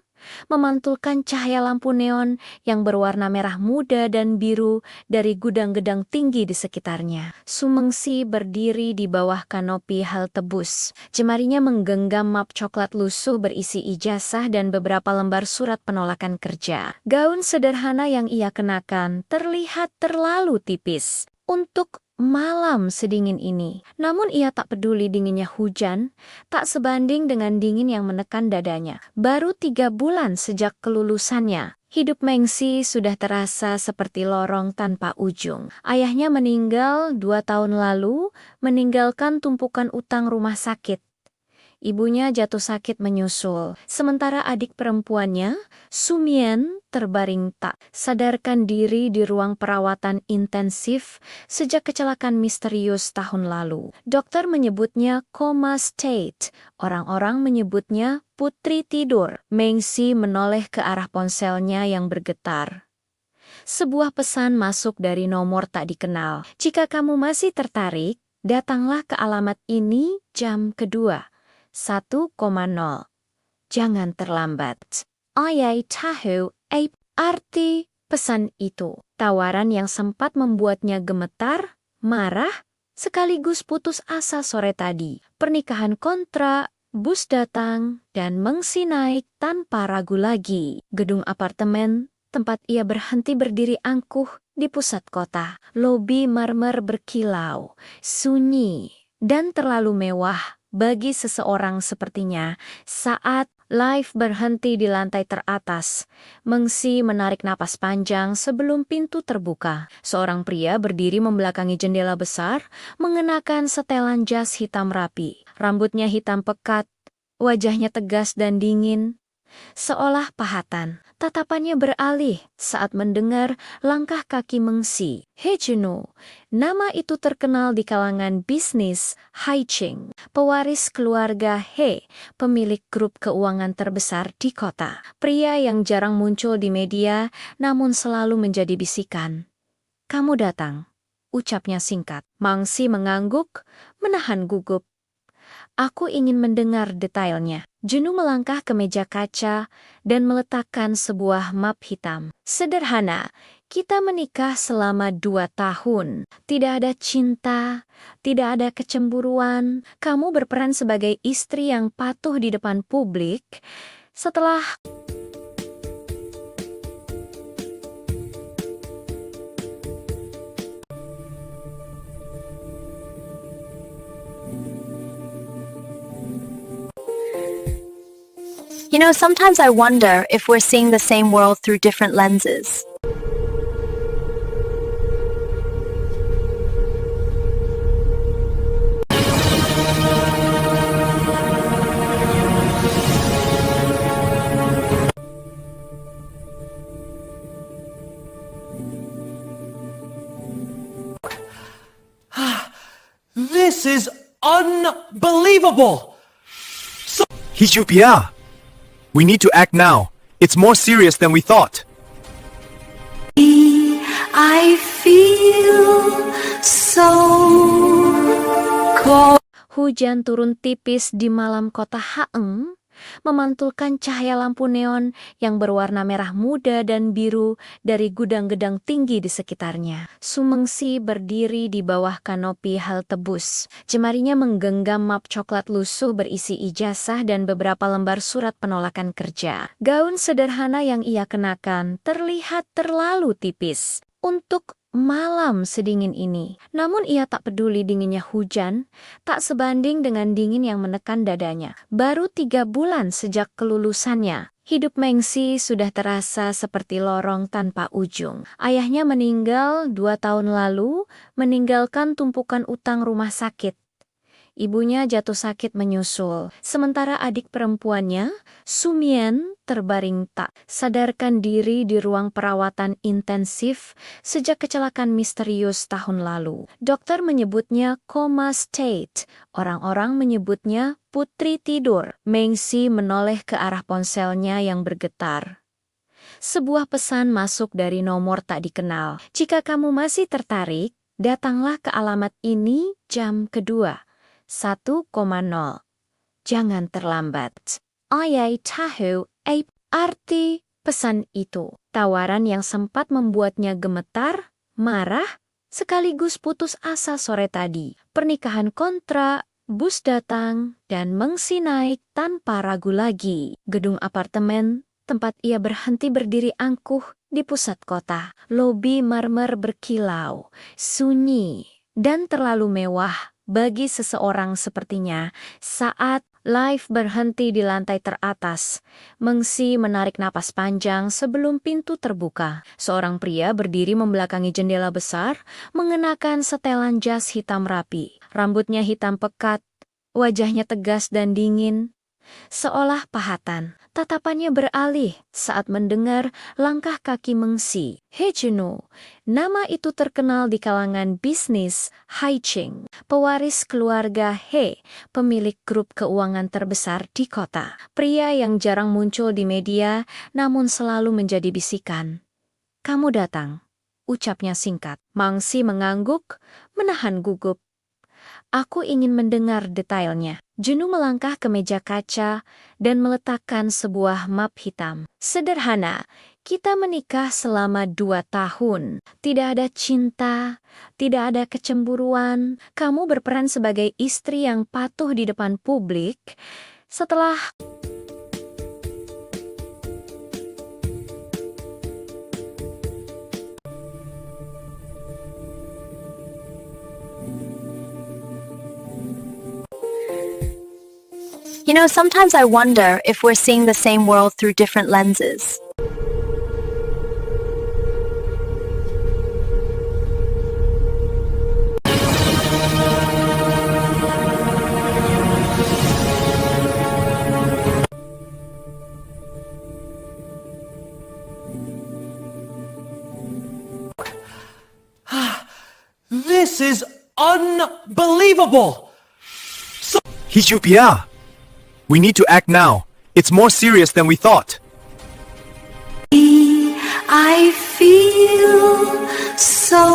memantulkan cahaya lampu neon yang berwarna merah muda dan biru dari gudang-gedang tinggi di sekitarnya. Sumengsi berdiri di bawah kanopi halte bus. Jemarinya menggenggam map coklat lusuh berisi ijazah dan beberapa lembar surat penolakan kerja. Gaun sederhana yang ia kenakan terlihat terlalu tipis untuk malam sedingin ini. Namun ia tak peduli dinginnya hujan, tak sebanding dengan dingin yang menekan dadanya. Baru 3 bulan sejak kelulusannya, hidup Mengsi sudah terasa seperti lorong tanpa ujung. Ayahnya meninggal 2 tahun lalu, meninggalkan tumpukan utang rumah sakit. Ibunya jatuh sakit menyusul, sementara adik perempuannya, Sumien, terbaring tak sadarkan diri di ruang perawatan intensif sejak kecelakaan misterius tahun lalu. Dokter menyebutnya coma state, orang-orang menyebutnya putri tidur. Mengsi menoleh ke arah ponselnya yang bergetar. Sebuah pesan masuk dari nomor tak dikenal. Jika kamu masih tertarik, datanglah ke alamat ini jam kedua. 1,0. Jangan terlambat. Ayai tahu arti pesan itu. Tawaran yang sempat membuatnya gemetar, marah, sekaligus putus asa sore tadi. Pernikahan kontra, bus datang, dan Mengsi naik tanpa ragu lagi. Gedung apartemen, tempat ia berhenti berdiri angkuh di pusat kota. Lobi marmer berkilau, sunyi, dan terlalu mewah bagi seseorang sepertinya. Saat lift berhenti di lantai teratas, Mengsi menarik napas panjang sebelum pintu terbuka. Seorang pria berdiri membelakangi jendela besar, mengenakan setelan jas hitam rapi. Rambutnya hitam pekat, wajahnya tegas dan dingin, seolah pahatan. Tatapannya beralih saat mendengar langkah kaki Mengsi. He Juno, nama itu terkenal di kalangan bisnis Haiching, pewaris keluarga He, pemilik grup keuangan terbesar di kota. Pria yang jarang muncul di media, namun selalu menjadi bisikan. Kamu datang, ucapnya singkat. Mengsi mengangguk, menahan gugup. Aku ingin mendengar detailnya. Juno melangkah ke meja kaca dan meletakkan sebuah map hitam. Sederhana, kita menikah selama 2 tahun. Tidak ada cinta, tidak ada kecemburuan. Kamu berperan sebagai istri yang patuh di depan publik. Setelah You know, sometimes I wonder if we're seeing the same world through different lenses. This is unbelievable! Hijupiya! We need to act now. It's more serious than we thought. I feel so cold. hujan turun tipis di malam kota Haeng, memantulkan cahaya lampu neon yang berwarna merah muda dan biru dari gudang-gedang tinggi di sekitarnya. Sumengsi berdiri di bawah kanopi halte bus. Jemarinya menggenggam map coklat lusuh berisi ijazah dan beberapa lembar surat penolakan kerja. Gaun sederhana yang ia kenakan terlihat terlalu tipis untuk malam sedingin ini. Namun ia tak peduli dinginnya hujan, tak sebanding dengan dingin yang menekan dadanya. Baru 3 bulan sejak kelulusannya, Hidup Mengsi sudah terasa seperti lorong tanpa ujung. Ayahnya meninggal 2 tahun lalu, meninggalkan tumpukan utang rumah sakit. Ibunya jatuh sakit menyusul, sementara adik perempuannya, Sumien, terbaring tak sadarkan diri di ruang perawatan intensif sejak kecelakaan misterius tahun lalu. Dokter menyebutnya coma state, orang-orang menyebutnya putri tidur. Mengsi menoleh ke arah ponselnya yang bergetar. Sebuah pesan masuk dari nomor tak dikenal. Jika kamu masih tertarik, datanglah ke alamat ini jam kedua. 1,0. Jangan terlambat. Ayai tahu arti pesan itu. Tawaran yang sempat membuatnya gemetar, marah, sekaligus putus asa sore tadi. Pernikahan kontrak, bus datang, dan Mengsi naik tanpa ragu lagi. Gedung apartemen, tempat ia berhenti berdiri angkuh di pusat kota. Lobi marmer berkilau, sunyi, dan terlalu mewah bagi seseorang sepertinya. Saat lift berhenti di lantai teratas, Mengsi menarik napas panjang sebelum pintu terbuka. Seorang pria berdiri membelakangi jendela besar, mengenakan setelan jas hitam rapi. Rambutnya hitam pekat, wajahnya tegas dan dingin, seolah pahatan. Tatapannya beralih saat mendengar langkah kaki Mengsi. He Junho, nama itu terkenal di kalangan bisnis Haiching, pewaris keluarga He, pemilik grup keuangan terbesar di kota. Pria yang jarang muncul di media, namun selalu menjadi bisikan. Kamu datang, ucapnya singkat. Mengsi mengangguk, menahan gugup. Aku ingin mendengar detailnya. Junho melangkah ke meja kaca dan meletakkan sebuah map hitam. Sederhana, kita menikah selama 2 tahun. Tidak ada cinta, tidak ada kecemburuan. Kamu berperan sebagai istri yang patuh di depan publik. Setelah You know, sometimes I wonder if we're seeing the same world through different lenses. This is unbelievable! Hijupia! We need to act now. It's more serious than we thought. I feel so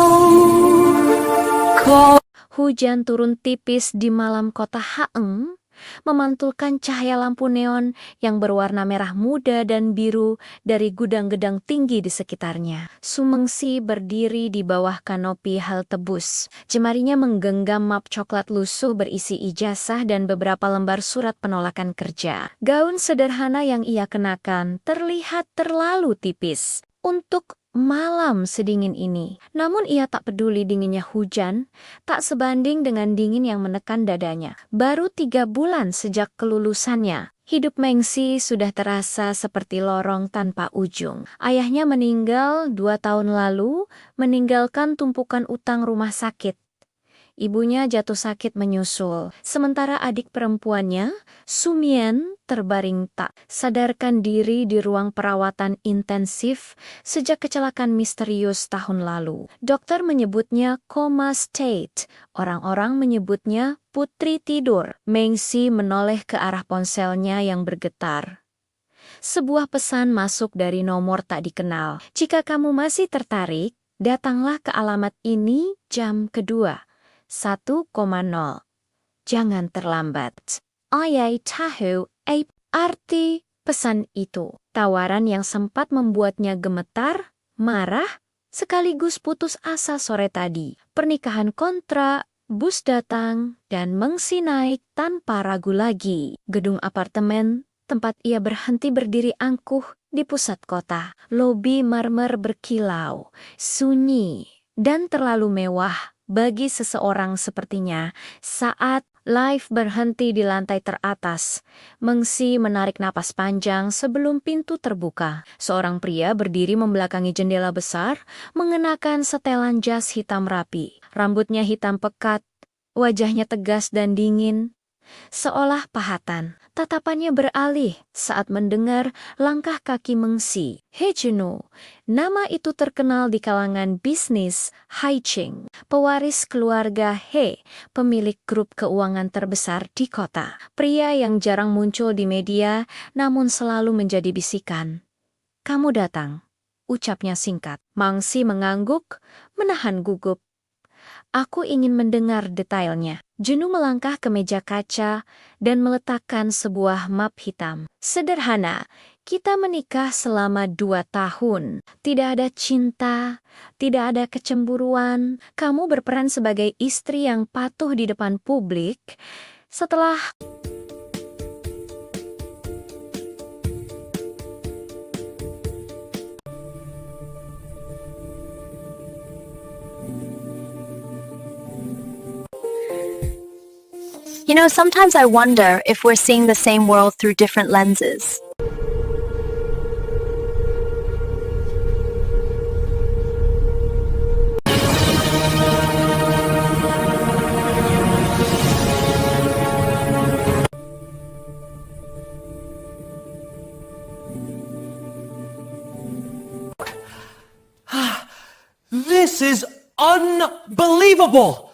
cold. hujan turun tipis di malam kota Haeng, memantulkan cahaya lampu neon yang berwarna merah muda dan biru dari gudang-gedang tinggi di sekitarnya. Mengsi berdiri di bawah kanopi halte bus. Jemarinya menggenggam map coklat lusuh berisi ijazah dan beberapa lembar surat penolakan kerja. Gaun sederhana yang ia kenakan terlihat terlalu tipis untuk malam sedingin ini. Namun ia tak peduli dinginnya hujan, tak sebanding dengan dingin yang menekan dadanya. Baru 3 bulan sejak kelulusannya, hidup Mengsi sudah terasa seperti lorong tanpa ujung. Ayahnya meninggal 2 tahun lalu, meninggalkan tumpukan utang rumah sakit. Ibunya jatuh sakit menyusul, sementara adik perempuannya, Sumien, terbaring tak sadarkan diri di ruang perawatan intensif sejak kecelakaan misterius tahun lalu. Dokter menyebutnya coma state, orang-orang menyebutnya putri tidur. Mengsi menoleh ke arah ponselnya yang bergetar. Sebuah pesan masuk dari nomor tak dikenal. Jika kamu masih tertarik, datanglah ke alamat ini jam kedua. 1,0. Jangan terlambat. Ayai tahu arti pesan itu. Tawaran yang sempat membuatnya gemetar, marah, sekaligus putus asa sore tadi. Pernikahan kontrak, bus datang, dan Mengsi naik tanpa ragu lagi. Gedung apartemen, tempat ia berhenti berdiri angkuh di pusat kota. Lobi marmer berkilau, sunyi, dan terlalu mewah bagi seseorang sepertinya. Saat Live berhenti di lantai teratas. Mengsi menarik napas panjang sebelum pintu terbuka. Seorang pria berdiri membelakangi jendela besar, mengenakan setelan jas hitam rapi. Rambutnya hitam pekat, wajahnya tegas dan dingin, seolah pahatan. Tatapannya beralih saat mendengar langkah kaki Mengsi. He Juno, nama itu terkenal di kalangan bisnis Haiching, pewaris keluarga He, pemilik grup keuangan terbesar di kota. Pria yang jarang muncul di media, namun selalu menjadi bisikan. Kamu datang, ucapnya singkat. Mangsi mengangguk, menahan gugup. Aku ingin mendengar detailnya. Junu melangkah ke meja kaca dan meletakkan sebuah map hitam. Sederhana, kita menikah selama 2 tahun. Tidak ada cinta, tidak ada kecemburuan. Kamu berperan sebagai istri yang patuh di depan publik. Setelah You know, sometimes I wonder if we're seeing the same world through different lenses. This is unbelievable!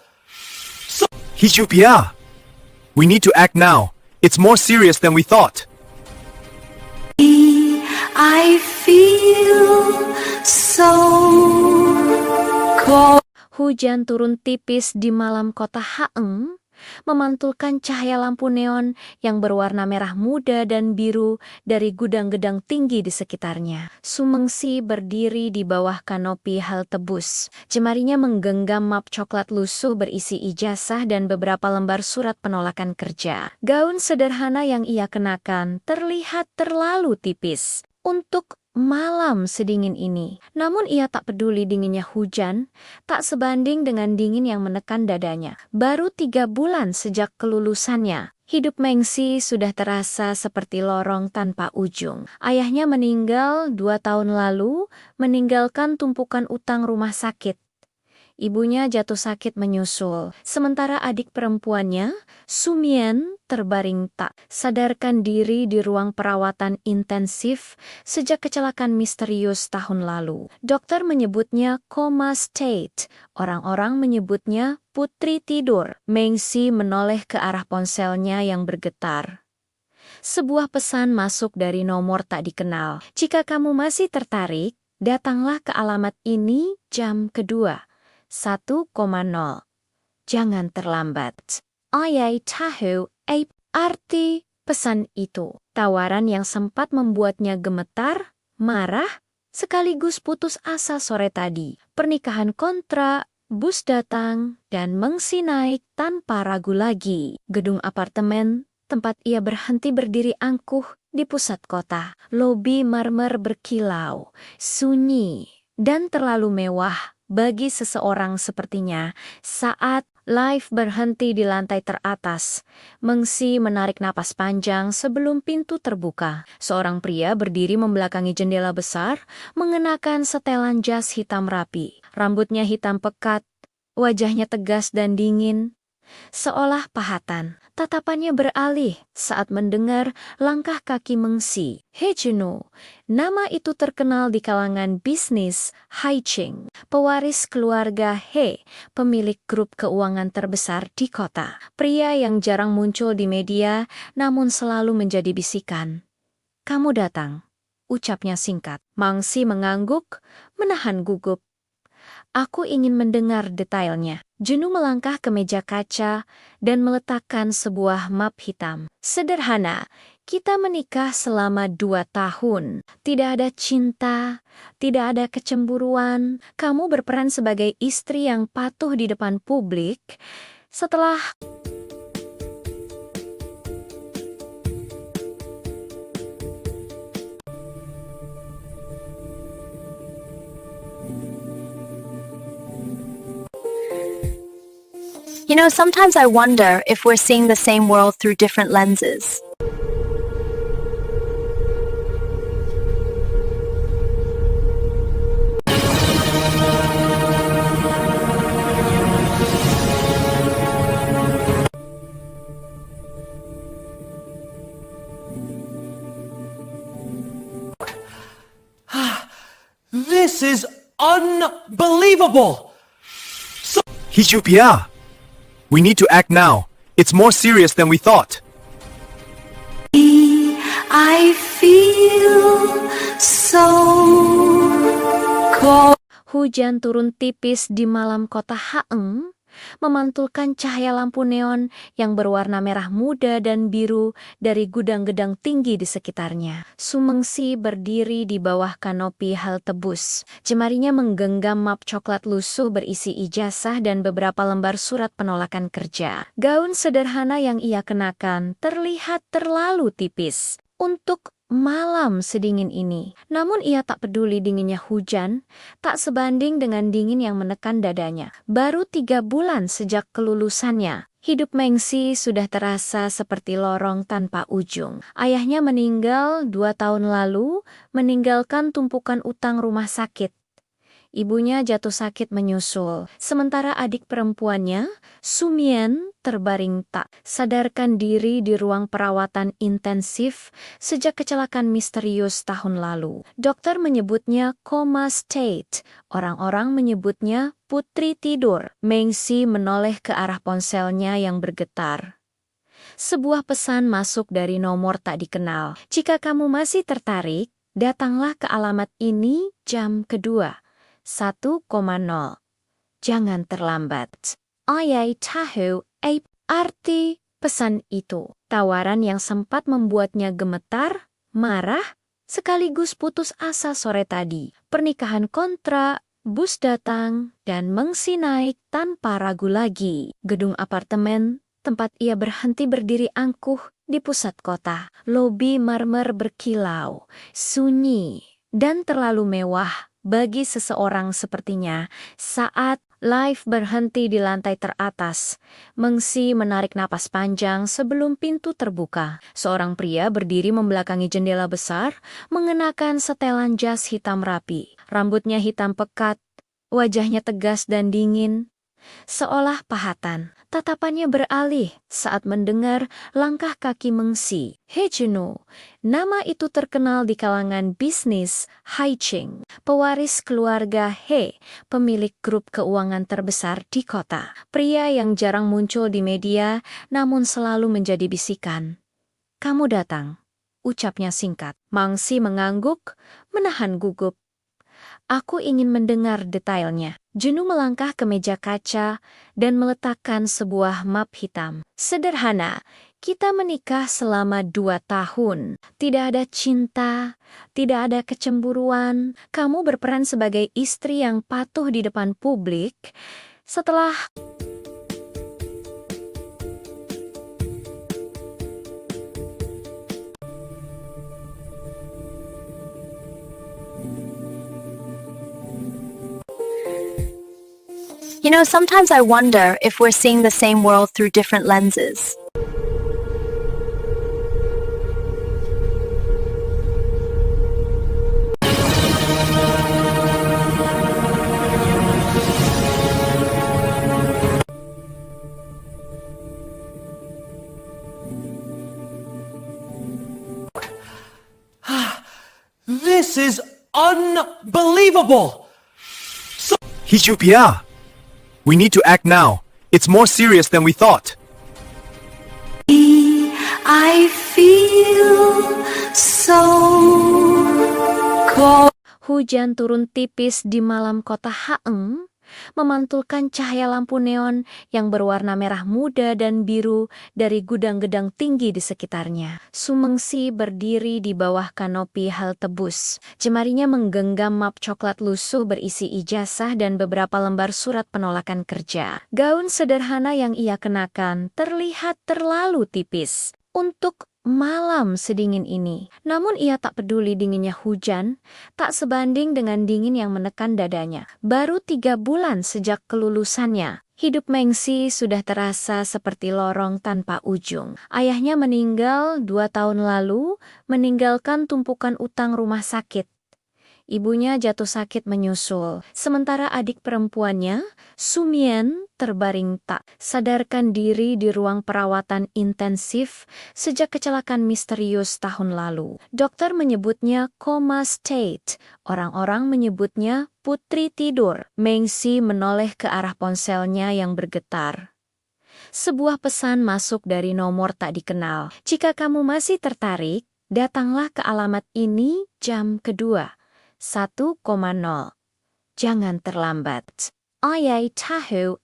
Hijupia! We need to act now. It's more serious than we thought. I feel so cold. hujan turun tipis di malam kota Haeng, memantulkan cahaya lampu neon yang berwarna merah muda dan biru dari gudang-gedang tinggi di sekitarnya. Sumengsi berdiri di bawah kanopi halte bus. Jemarinya menggenggam map coklat lusuh berisi ijazah dan beberapa lembar surat penolakan kerja. Gaun sederhana yang ia kenakan terlihat terlalu tipis untuk malam sedingin ini. Namun ia tak peduli dinginnya hujan, tak sebanding dengan dingin yang menekan dadanya. Baru 3 bulan sejak kelulusannya, hidup Mengsi sudah terasa seperti lorong tanpa ujung. Ayahnya meninggal 2 tahun lalu, meninggalkan tumpukan utang rumah sakit. Ibunya jatuh sakit menyusul, sementara adik perempuannya, Sumien, terbaring tak sadarkan diri di ruang perawatan intensif sejak kecelakaan misterius tahun lalu. Dokter menyebutnya coma state, orang-orang menyebutnya putri tidur. Mengsi menoleh ke arah ponselnya yang bergetar. Sebuah pesan masuk dari nomor tak dikenal. Jika kamu masih tertarik, datanglah ke alamat ini jam kedua. 1,0. Jangan terlambat. Ayai tahu arti pesan itu. Tawaran yang sempat membuatnya gemetar, marah, sekaligus putus asa sore tadi. Pernikahan kontrak, bus datang, dan Mengsi naik tanpa ragu lagi. Gedung apartemen, tempat ia berhenti berdiri angkuh di pusat kota. Lobi marmer berkilau, sunyi, dan terlalu mewah bagi seseorang sepertinya. Saat lift berhenti di lantai teratas, Mengsi menarik napas panjang sebelum pintu terbuka. Seorang pria berdiri membelakangi jendela besar, mengenakan setelan jas hitam rapi. Rambutnya hitam pekat, wajahnya tegas dan dingin, seolah pahatan. Tatapannya beralih saat mendengar langkah kaki Mengsi. He Juno, nama itu terkenal di kalangan bisnis Haiching, pewaris keluarga He, pemilik grup keuangan terbesar di kota. Pria yang jarang muncul di media, namun selalu menjadi bisikan. Kamu datang, ucapnya singkat. Mangsi mengangguk, menahan gugup. Aku ingin mendengar detailnya. Junu melangkah ke meja kaca dan meletakkan sebuah map hitam. Sederhana, kita menikah selama 2 tahun. Tidak ada cinta, tidak ada kecemburuan. Kamu berperan sebagai istri yang patuh di depan publik. Setelah You know, sometimes I wonder if we're seeing the same world through different lenses. This is unbelievable! Hijupia! We need to act now. It's more serious than we thought. I feel so cold. Hujan turun tipis di malam kota Haeng, memantulkan cahaya lampu neon yang berwarna merah muda dan biru dari gudang-gedang tinggi di sekitarnya. Sumengsi berdiri di bawah kanopi halte bus. Jemarinya menggenggam map coklat lusuh berisi ijazah dan beberapa lembar surat penolakan kerja. Gaun sederhana yang ia kenakan terlihat terlalu tipis untuk malam sedingin ini. Namun ia tak peduli dinginnya hujan, tak sebanding dengan dingin yang menekan dadanya. Baru 3 bulan sejak kelulusannya, hidup Mengsi sudah terasa seperti lorong tanpa ujung. Ayahnya meninggal 2 tahun lalu, meninggalkan tumpukan utang rumah sakit. Ibunya jatuh sakit menyusul, sementara adik perempuannya, Sumien, terbaring tak sadarkan diri di ruang perawatan intensif sejak kecelakaan misterius tahun lalu. Dokter menyebutnya coma state, orang-orang menyebutnya putri tidur. Mengsi menoleh ke arah ponselnya yang bergetar. Sebuah pesan masuk dari nomor tak dikenal. Jika kamu masih tertarik, datanglah ke alamat ini jam kedua. 1,0. Jangan terlambat. Ayai tahu arti pesan itu. Tawaran yang sempat membuatnya gemetar, marah, sekaligus putus asa sore tadi. Pernikahan kontrak, bus datang, dan Mengsi naik tanpa ragu lagi. Gedung apartemen, tempat ia berhenti berdiri angkuh di pusat kota. Lobi marmer berkilau, sunyi, dan terlalu mewah bagi seseorang sepertinya. Saat lift berhenti di lantai teratas, Mengsi menarik napas panjang sebelum pintu terbuka. Seorang pria berdiri membelakangi jendela besar, mengenakan setelan jas hitam rapi. Rambutnya hitam pekat, wajahnya tegas dan dingin, seolah pahatan. Tatapannya beralih saat mendengar langkah kaki Mengsi. He Juno, nama itu terkenal di kalangan bisnis Haiching, pewaris keluarga He, pemilik grup keuangan terbesar di kota. Pria yang jarang muncul di media, namun selalu menjadi bisikan. Kamu datang, ucapnya singkat. Mengsi mengangguk, menahan gugup. Aku ingin mendengar detailnya. Juno melangkah ke meja kaca dan meletakkan sebuah map hitam. Sederhana, kita menikah selama 2 tahun. Tidak ada cinta, tidak ada kecemburuan. Kamu berperan sebagai istri yang patuh di depan publik. Setelah You know, sometimes I wonder if we're seeing the same world through different lenses. This is unbelievable! Hijupia! We need to act now. It's more serious than we thought. I feel so cold. hujan turun tipis di malam kota Haeng, memantulkan cahaya lampu neon yang berwarna merah muda dan biru dari gudang-gedang tinggi di sekitarnya. Sumengsi berdiri di bawah kanopi halte bus. Jemarinya menggenggam map coklat lusuh berisi ijazah dan beberapa lembar surat penolakan kerja. Gaun sederhana yang ia kenakan terlihat terlalu tipis untuk malam sedingin ini. Namun ia tak peduli dinginnya hujan, tak sebanding dengan dingin yang menekan dadanya. Baru 3 bulan sejak kelulusannya, hidup Mengsi sudah terasa seperti lorong tanpa ujung. Ayahnya meninggal 2 tahun lalu, meninggalkan tumpukan utang rumah sakit. Ibunya jatuh sakit menyusul, sementara adik perempuannya, Sumien, terbaring tak sadarkan diri di ruang perawatan intensif sejak kecelakaan misterius tahun lalu. Dokter menyebutnya coma state, orang-orang menyebutnya putri tidur. Mengsi menoleh ke arah ponselnya yang bergetar. Sebuah pesan masuk dari nomor tak dikenal. Jika kamu masih tertarik, datanglah ke alamat ini jam kedua. 1,0. Jangan terlambat. Ayai tahu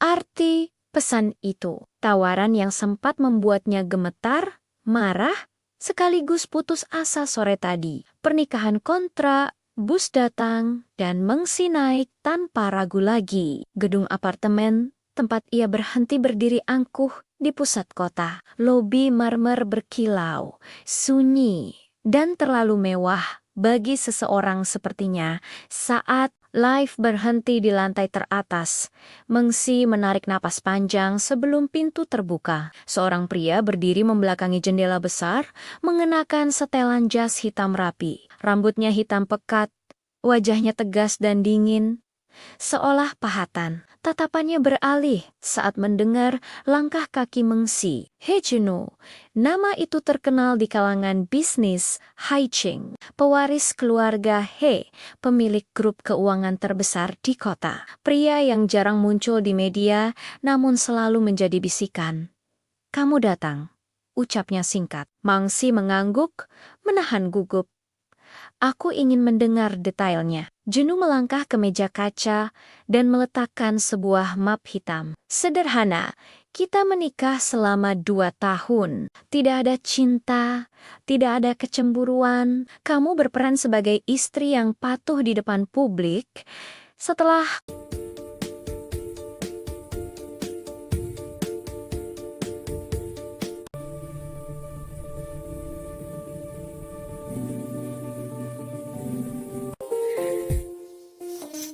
arti pesan itu. Tawaran yang sempat membuatnya gemetar, marah, sekaligus putus asa sore tadi. Pernikahan kontrak, bus datang, dan Mengsi naik tanpa ragu lagi. Gedung apartemen, tempat ia berhenti berdiri angkuh di pusat kota. Lobi marmer berkilau, sunyi, dan terlalu mewah bagi seseorang sepertinya. Saat lift berhenti di lantai teratas, Mengsi menarik napas panjang sebelum pintu terbuka. Seorang pria berdiri membelakangi jendela besar, mengenakan setelan jas hitam rapi. Rambutnya hitam pekat, wajahnya tegas dan dingin, seolah pahatan. Tatapannya beralih saat mendengar langkah kaki Mengsi. He Juno, nama itu terkenal di kalangan bisnis Haiching, pewaris keluarga He, pemilik grup keuangan terbesar di kota. Pria yang jarang muncul di media, namun selalu menjadi bisikan. Kamu datang, ucapnya singkat. Mengsi mengangguk, menahan gugup. Aku ingin mendengar detailnya. Juno melangkah ke meja kaca dan meletakkan sebuah map hitam. Sederhana, kita menikah selama 2 tahun. Tidak ada cinta, tidak ada kecemburuan. Kamu berperan sebagai istri yang patuh di depan publik. Setelah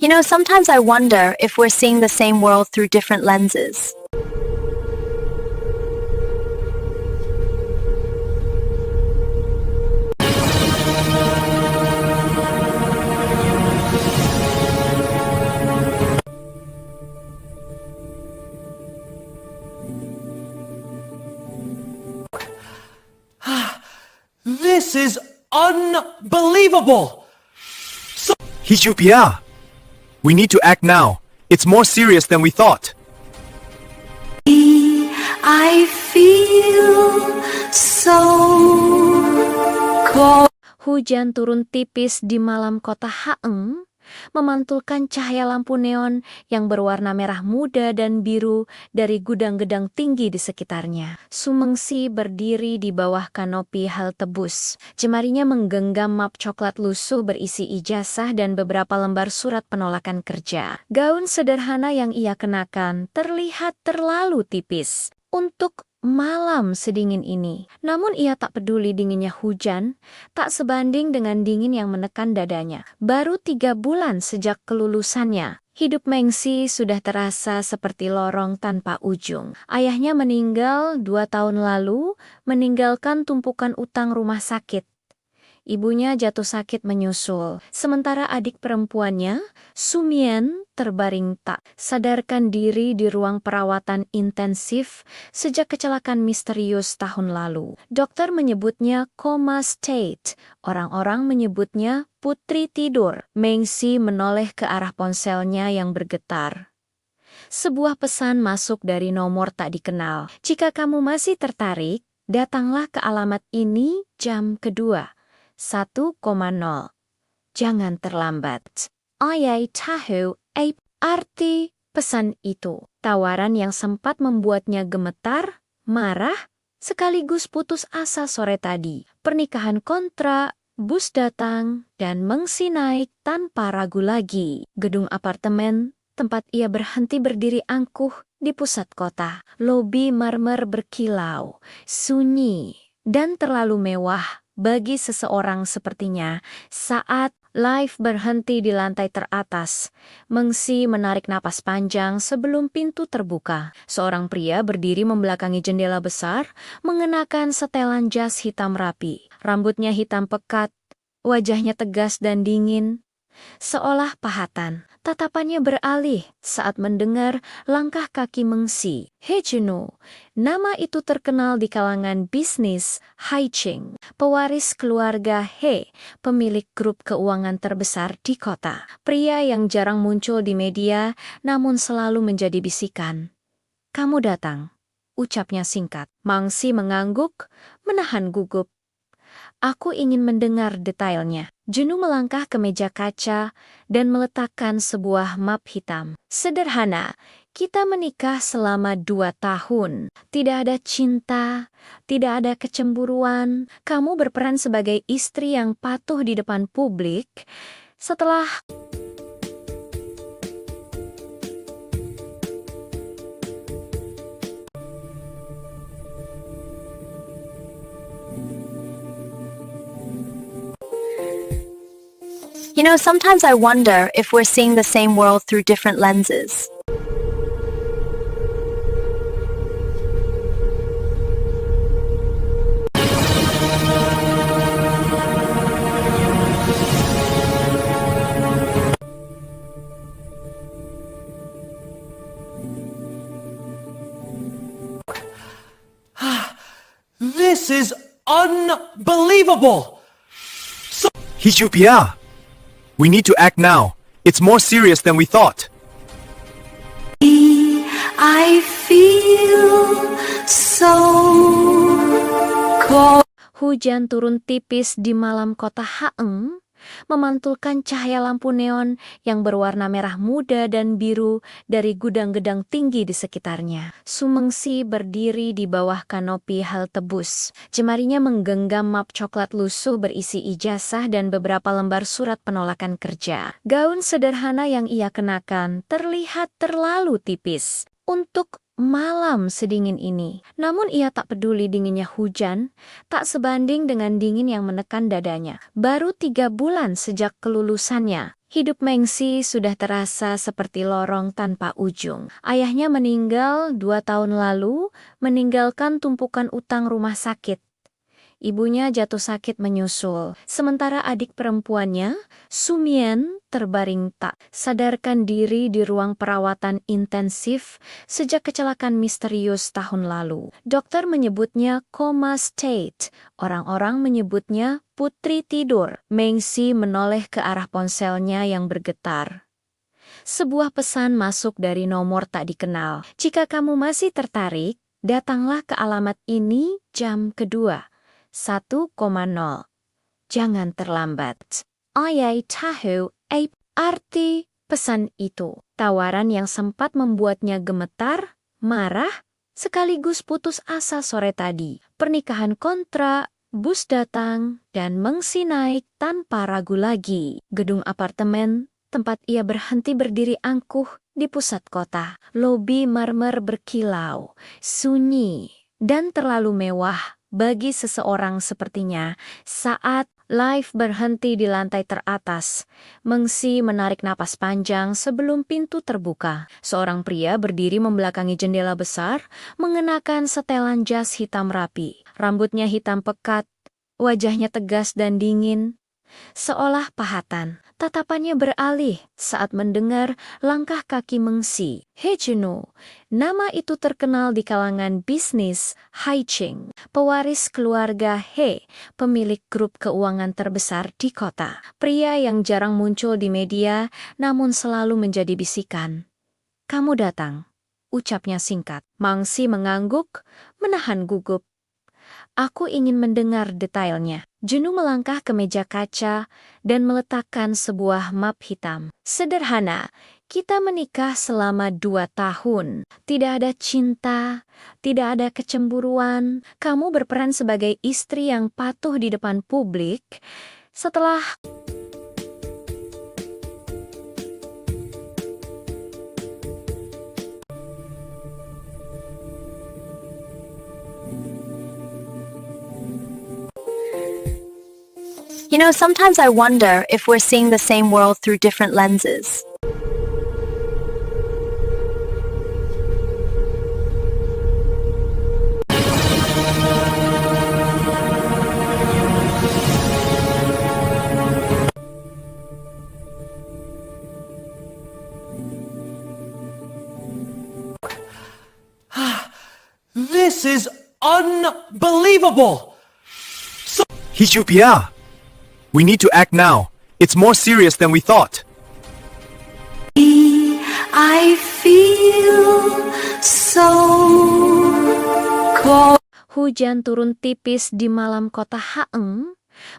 You know, sometimes I wonder if we're seeing the same world through different lenses. This is unbelievable! Hijupia! We need to act now. It's more serious than we thought. I feel so cold. hujan turun tipis di malam kota Haeng, memantulkan cahaya lampu neon yang berwarna merah muda dan biru dari gudang-gedang tinggi di sekitarnya. Sumengsi berdiri di bawah kanopi halte bus. Jemarinya menggenggam map coklat lusuh berisi ijazah dan beberapa lembar surat penolakan kerja. Gaun sederhana yang ia kenakan terlihat terlalu tipis untuk malam sedingin ini. Namun ia tak peduli dinginnya hujan, tak sebanding dengan dingin yang menekan dadanya. Baru 3 bulan sejak kelulusannya, hidup Mengsi sudah terasa seperti lorong tanpa ujung. Ayahnya meninggal 2 tahun lalu, meninggalkan tumpukan utang rumah sakit. Ibunya jatuh sakit menyusul, sementara adik perempuannya, Sumien, terbaring tak sadarkan diri di ruang perawatan intensif sejak kecelakaan misterius tahun lalu. Dokter menyebutnya coma state, orang-orang menyebutnya putri tidur. Mengsi menoleh ke arah ponselnya yang bergetar. Sebuah pesan masuk dari nomor tak dikenal. Jika kamu masih tertarik, datanglah ke alamat ini jam kedua. 1,0. Jangan terlambat. Ayai tahu arti pesan itu. Tawaran yang sempat membuatnya gemetar, marah, sekaligus putus asa sore tadi. Pernikahan kontrak, bus datang, dan Mengsi naik tanpa ragu lagi. Gedung apartemen, tempat ia berhenti berdiri angkuh di pusat kota. Lobi marmer berkilau, sunyi, dan terlalu mewah bagi seseorang sepertinya. Saat lift berhenti di lantai teratas, Mengsi menarik napas panjang sebelum pintu terbuka. Seorang pria berdiri membelakangi jendela besar, mengenakan setelan jas hitam rapi. Rambutnya hitam pekat, wajahnya tegas dan dingin, seolah pahatan. Tatapannya beralih saat mendengar langkah kaki Mengsi. He Juno, nama itu terkenal di kalangan bisnis Haiching, pewaris keluarga He, pemilik grup keuangan terbesar di kota. Pria yang jarang muncul di media, namun selalu menjadi bisikan. Kamu datang, ucapnya singkat. Mengsi mengangguk, menahan gugup. Aku ingin mendengar detailnya. Juno melangkah ke meja kaca dan meletakkan sebuah map hitam. Sederhana, kita menikah selama 2 tahun. Tidak ada cinta, tidak ada kecemburuan. Kamu berperan sebagai istri yang patuh di depan publik. Setelah You know, sometimes I wonder if we're seeing the same world through different lenses. This is unbelievable! Hijupia! We need to act now. It's more serious than we thought. I feel so cold. hujan turun tipis di malam kota Haeng, memantulkan cahaya lampu neon yang berwarna merah muda dan biru dari gudang-gedang tinggi di sekitarnya. Sumengsi berdiri di bawah kanopi halte bus. Jemarinya menggenggam map coklat lusuh berisi ijazah dan beberapa lembar surat penolakan kerja. Gaun sederhana yang ia kenakan terlihat terlalu tipis untuk malam sedingin ini. Namun ia tak peduli dinginnya hujan, tak sebanding dengan dingin yang menekan dadanya. Baru 3 bulan sejak kelulusannya, hidup Mengsi sudah terasa seperti lorong tanpa ujung. Ayahnya meninggal 2 tahun lalu, meninggalkan tumpukan utang rumah sakit. Ibunya jatuh sakit menyusul, sementara adik perempuannya, Sumien, terbaring tak sadarkan diri di ruang perawatan intensif sejak kecelakaan misterius tahun lalu. Dokter menyebutnya coma state, orang-orang menyebutnya putri tidur. Mengsi menoleh ke arah ponselnya yang bergetar. Sebuah pesan masuk dari nomor tak dikenal. Jika kamu masih tertarik, datanglah ke alamat ini jam kedua. 1,0. Jangan terlambat. Ayai tahu arti pesan itu. Tawaran yang sempat membuatnya gemetar, marah, sekaligus putus asa sore tadi. Pernikahan kontrak, bus datang, dan Mengsi naik tanpa ragu lagi. Gedung apartemen, tempat ia berhenti berdiri angkuh di pusat kota. Lobi marmer berkilau, sunyi, dan terlalu mewah bagi seseorang sepertinya. Saat lift berhenti di lantai teratas, Mengsi menarik napas panjang sebelum pintu terbuka. Seorang pria berdiri membelakangi jendela besar, mengenakan setelan jas hitam rapi. Rambutnya hitam pekat, wajahnya tegas dan dingin, seolah pahatan. Tatapannya beralih saat mendengar langkah kaki Mengsi. He Juno, nama itu terkenal di kalangan bisnis Haiching, pewaris keluarga He, pemilik grup keuangan terbesar di kota. Pria yang jarang muncul di media, namun selalu menjadi bisikan. Kamu datang, ucapnya singkat. Mengsi mengangguk, menahan gugup. Aku ingin mendengar detailnya. Juno melangkah ke meja kaca dan meletakkan sebuah map hitam. Sederhana, kita menikah selama 2 tahun. Tidak ada cinta, tidak ada kecemburuan. Kamu berperan sebagai istri yang patuh di depan publik. Setelah You know, sometimes I wonder if we're seeing the same world through different lenses. This is unbelievable! Hijupiya! We need to act now. It's more serious than we thought. I feel so cold. Hujan turun tipis di malam kota Haeng,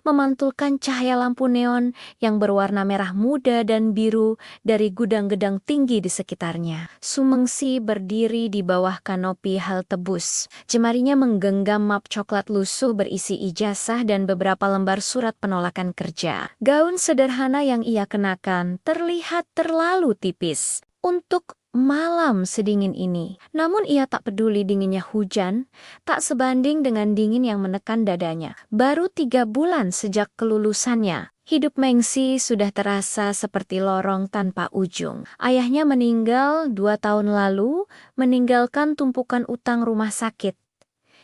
memantulkan cahaya lampu neon yang berwarna merah muda dan biru dari gudang-gedang tinggi di sekitarnya. Sumengsi berdiri di bawah kanopi halte bus. Jemarinya menggenggam map coklat lusuh berisi ijazah dan beberapa lembar surat penolakan kerja. Gaun sederhana yang ia kenakan terlihat terlalu tipis untuk malam sedingin ini. Namun ia tak peduli dinginnya hujan, tak sebanding dengan dingin yang menekan dadanya. Baru 3 bulan sejak kelulusannya, hidup Mengsi sudah terasa seperti lorong tanpa ujung. Ayahnya meninggal 2 tahun lalu, meninggalkan tumpukan utang rumah sakit.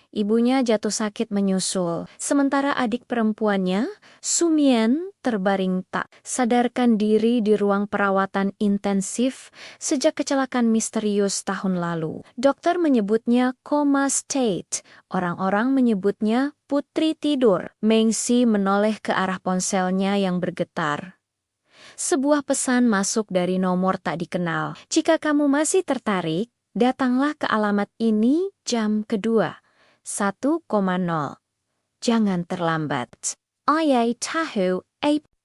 Ibunya jatuh sakit menyusul, sementara adik perempuannya, Sumien, terbaring tak sadarkan diri di ruang perawatan intensif sejak kecelakaan misterius tahun lalu. Dokter menyebutnya coma state, orang-orang menyebutnya putri tidur. Mengsi menoleh ke arah ponselnya yang bergetar. Sebuah pesan masuk dari nomor tak dikenal. Jika kamu masih tertarik, datanglah ke alamat ini jam kedua. 1,0. Jangan terlambat. Ayai tahu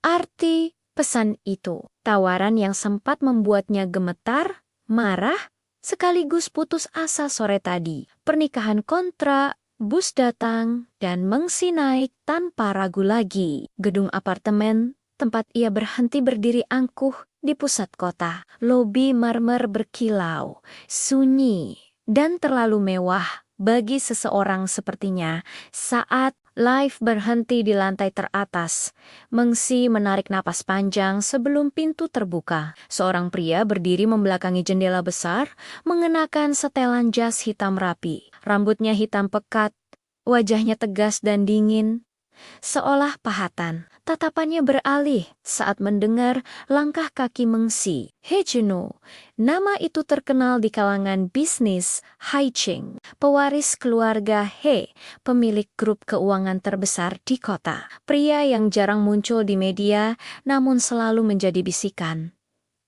arti pesan itu. Tawaran yang sempat membuatnya gemetar, marah, sekaligus putus asa sore tadi. Pernikahan kontrak, bus datang, dan Mengsi naik tanpa ragu lagi. Gedung apartemen, tempat ia berhenti berdiri angkuh di pusat kota. Lobi marmer berkilau, sunyi, dan terlalu mewah bagi seseorang sepertinya. Saat lift berhenti di lantai teratas, Mengsi menarik napas panjang sebelum pintu terbuka. Seorang pria berdiri membelakangi jendela besar, mengenakan setelan jas hitam rapi. Rambutnya hitam pekat, wajahnya tegas dan dingin, seolah pahatan. Tatapannya beralih saat mendengar langkah kaki Mengsi. He Juno, nama itu terkenal di kalangan bisnis Haiching, pewaris keluarga He, pemilik grup keuangan terbesar di kota. Pria yang jarang muncul di media, namun selalu menjadi bisikan.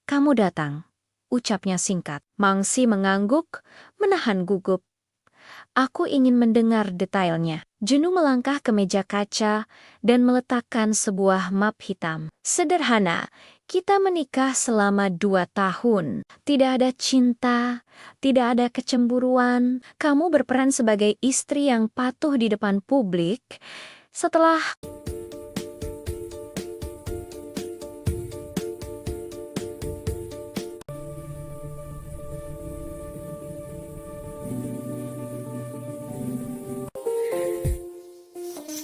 Kamu datang, ucapnya singkat. Mengsi mengangguk, menahan gugup. Aku ingin mendengar detailnya. Juno melangkah ke meja kaca dan meletakkan sebuah map hitam. Sederhana, kita menikah selama 2 tahun. Tidak ada cinta, tidak ada kecemburuan. Kamu berperan sebagai istri yang patuh di depan publik. Setelah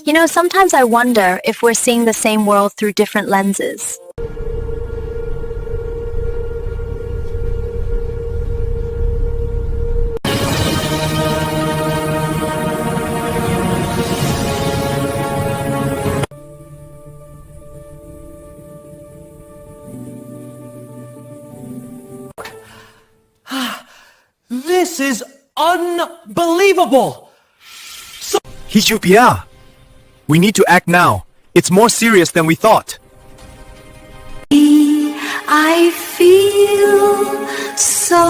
You know, sometimes I wonder if we're seeing the same world through different lenses. This is unbelievable! Hijupiya! We need to act now. It's more serious than we thought. I feel so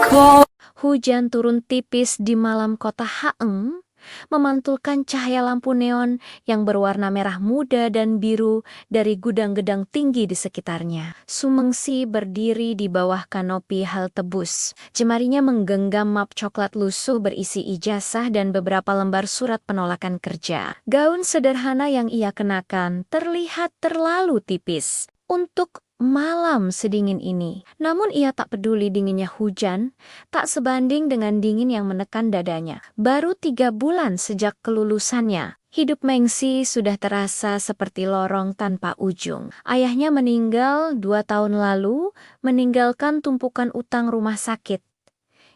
cold. hujan turun tipis di malam kota Haeng, memantulkan cahaya lampu neon yang berwarna merah muda dan biru dari gudang-gedang tinggi di sekitarnya. Sumengsi berdiri di bawah kanopi halte bus. Jemarinya menggenggam map coklat lusuh berisi ijazah dan beberapa lembar surat penolakan kerja. Gaun sederhana yang ia kenakan terlihat terlalu tipis untuk malam sedingin ini. Namun ia tak peduli dinginnya hujan, tak sebanding dengan dingin yang menekan dadanya. Baru 3 bulan sejak kelulusannya, Hidup Mengsi sudah terasa seperti lorong tanpa ujung. Ayahnya meninggal 2 tahun lalu, meninggalkan tumpukan utang rumah sakit.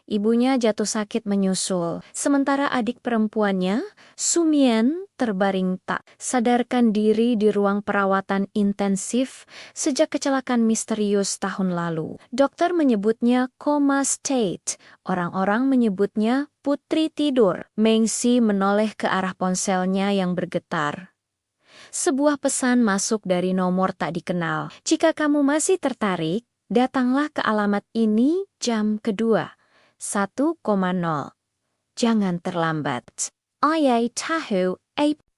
Ibunya jatuh sakit menyusul, sementara adik perempuannya, Sumien, terbaring tak sadarkan diri di ruang perawatan intensif sejak kecelakaan misterius tahun lalu. Dokter menyebutnya coma state, orang-orang menyebutnya putri tidur. Mengsi menoleh ke arah ponselnya yang bergetar. Sebuah pesan masuk dari nomor tak dikenal. Jika kamu masih tertarik, datanglah ke alamat ini jam kedua. 1,0. Jangan terlambat. Ayai tahu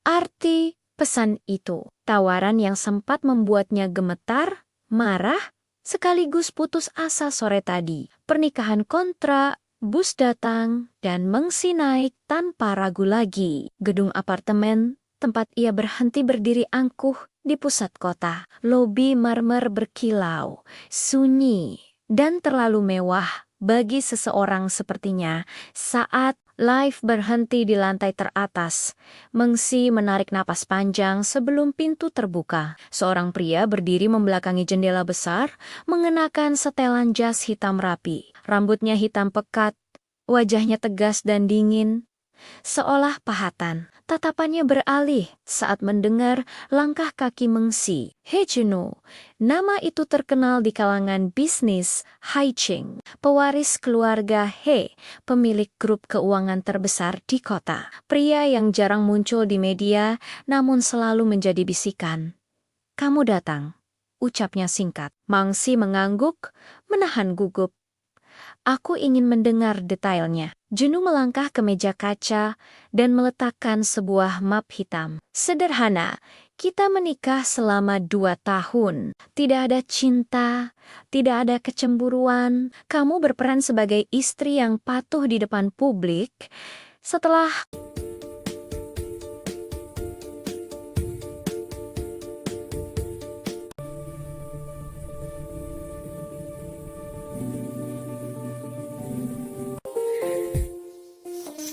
arti pesan itu. Tawaran yang sempat membuatnya gemetar, marah, sekaligus putus asa sore tadi. Pernikahan kontrak, bus datang, dan Mengsi naik tanpa ragu lagi. Gedung apartemen, tempat ia berhenti berdiri angkuh di pusat kota. Lobi marmer berkilau, sunyi, dan terlalu mewah bagi seseorang sepertinya. Saat lift berhenti di lantai teratas, Mengsi menarik napas panjang sebelum pintu terbuka. Seorang pria berdiri membelakangi jendela besar, mengenakan setelan jas hitam rapi. Rambutnya hitam pekat, wajahnya tegas dan dingin, seolah pahatan. Tatapannya beralih saat mendengar langkah kaki Mengsi. He Juno, nama itu terkenal di kalangan bisnis Haiching, pewaris keluarga He, pemilik grup keuangan terbesar di kota. Pria yang jarang muncul di media, namun selalu menjadi bisikan. Kamu datang, ucapnya singkat. Mengsi mengangguk, menahan gugup. Aku ingin mendengar detailnya. Juno melangkah ke meja kaca dan meletakkan sebuah map hitam. Sederhana, kita menikah selama 2 tahun. Tidak ada cinta, tidak ada kecemburuan. Kamu berperan sebagai istri yang patuh di depan publik. Setelah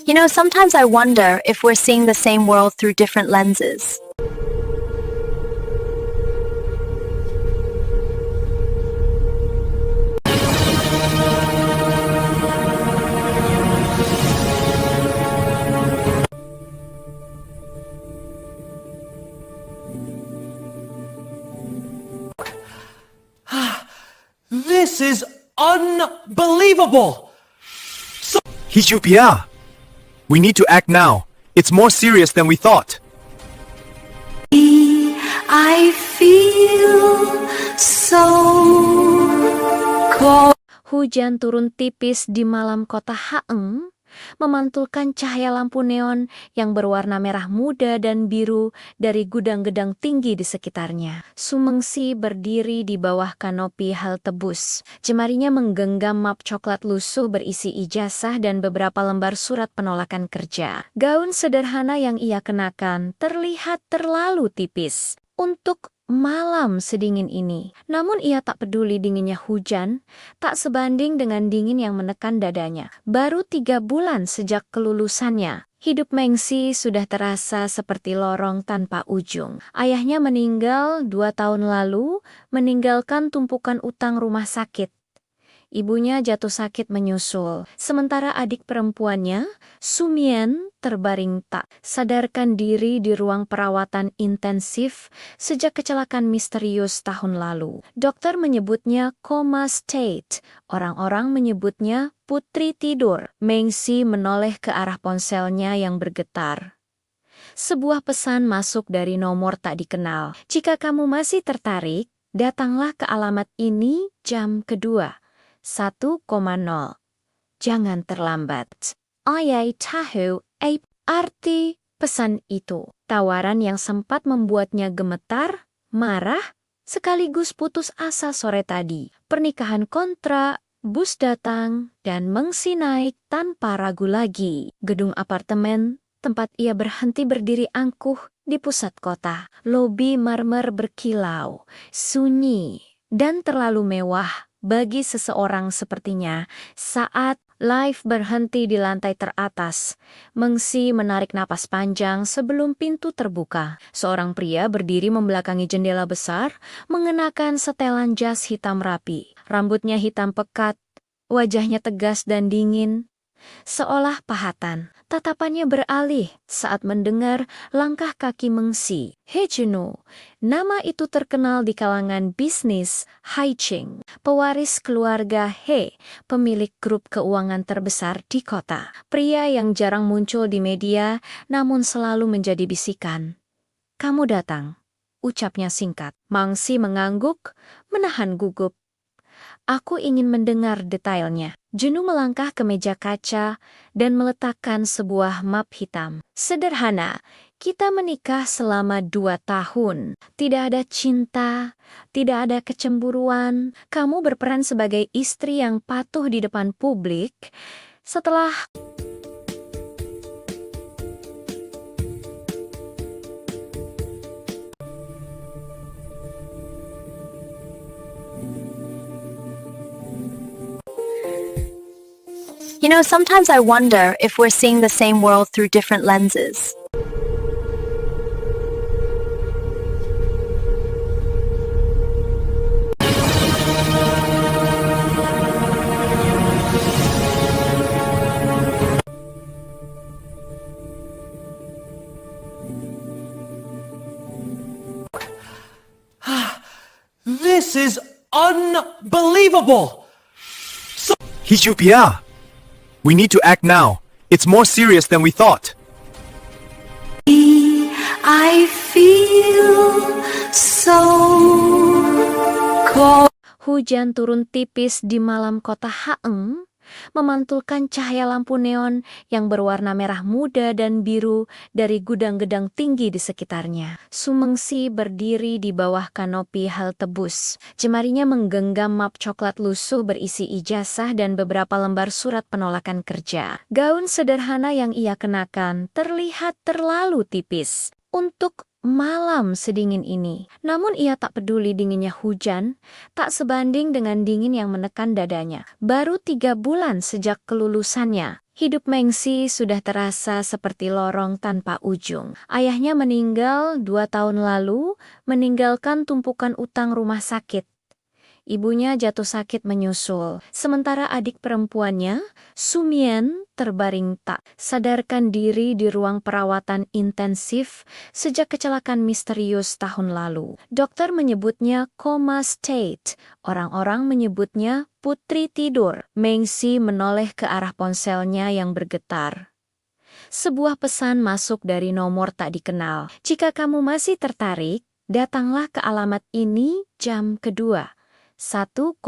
You know, sometimes I wonder if we're seeing the same world through different lenses. This is unbelievable! Hijupia! We need to act now. It's more serious than we thought. I feel so cold. hujan turun tipis di malam kota Haeng, memantulkan cahaya lampu neon yang berwarna merah muda dan biru dari gudang-gedang tinggi di sekitarnya. Mengsi berdiri di bawah kanopi halte bus. Jemarinya menggenggam map coklat lusuh berisi ijazah dan beberapa lembar surat penolakan kerja. Gaun sederhana yang ia kenakan terlihat terlalu tipis untuk malam sedingin ini. Namun ia tak peduli dinginnya hujan, tak sebanding dengan dingin yang menekan dadanya. Baru 3 bulan sejak kelulusannya, hidup Mengsi sudah terasa seperti lorong tanpa ujung. Ayahnya meninggal 2 tahun lalu, meninggalkan tumpukan utang rumah sakit. Ibunya jatuh sakit menyusul, sementara adik perempuannya, Sumien, terbaring tak sadarkan diri di ruang perawatan intensif sejak kecelakaan misterius tahun lalu. Dokter menyebutnya coma state, orang-orang menyebutnya putri tidur. Mengsi menoleh ke arah ponselnya yang bergetar. Sebuah pesan masuk dari nomor tak dikenal. Jika kamu masih tertarik, datanglah ke alamat ini jam kedua. 1,0. Jangan terlambat. Ayai tahu arti pesan itu. Tawaran yang sempat membuatnya gemetar, marah, sekaligus putus asa sore tadi. Pernikahan kontrak, bus datang, dan Mengsi naik tanpa ragu lagi. Gedung apartemen, tempat ia berhenti berdiri angkuh di pusat kota. Lobi marmer berkilau, sunyi, dan terlalu mewah bagi seseorang sepertinya. Saat Live berhenti di lantai teratas. Mengsi menarik napas panjang sebelum pintu terbuka. Seorang pria berdiri membelakangi jendela besar, mengenakan setelan jas hitam rapi. Rambutnya hitam pekat, wajahnya tegas dan dingin, seolah pahatan. Tatapannya beralih saat mendengar langkah kaki Mengsi. He Juno, nama itu terkenal di kalangan bisnis Haiching, pewaris keluarga He, pemilik grup keuangan terbesar di kota. Pria yang jarang muncul di media, namun selalu menjadi bisikan. Kamu datang, ucapnya singkat. Mengsi mengangguk, menahan gugup. Aku ingin mendengar detailnya. Juno melangkah ke meja kaca dan meletakkan sebuah map hitam. Sederhana, kita menikah selama 2 tahun. Tidak ada cinta, tidak ada kecemburuan. Kamu berperan sebagai istri yang patuh di depan publik. Setelah You know, sometimes I wonder if we're seeing the same world through different lenses. This is unbelievable! Hijupia! We need to act now. It's more serious than we thought. I feel so cold. hujan turun tipis di malam kota Haeng, memantulkan cahaya lampu neon yang berwarna merah muda dan biru dari gudang-gedang tinggi di sekitarnya. Sumengsi berdiri di bawah kanopi halte bus. Jemarinya menggenggam map coklat lusuh berisi ijazah dan beberapa lembar surat penolakan kerja. Gaun sederhana yang ia kenakan terlihat terlalu tipis untuk malam sedingin ini. Namun ia tak peduli dinginnya hujan, tak sebanding dengan dingin yang menekan dadanya. Baru 3 bulan sejak kelulusannya, hidup Mengsi sudah terasa seperti lorong tanpa ujung. Ayahnya meninggal 2 tahun lalu, meninggalkan tumpukan utang rumah sakit. Ibunya jatuh sakit menyusul, sementara adik perempuannya, Sumien, terbaring tak sadarkan diri di ruang perawatan intensif sejak kecelakaan misterius tahun lalu. Dokter menyebutnya coma state, orang-orang menyebutnya putri tidur. Mengsi menoleh ke arah ponselnya yang bergetar. Sebuah pesan masuk dari nomor tak dikenal. Jika kamu masih tertarik, datanglah ke alamat ini jam kedua. 1,0.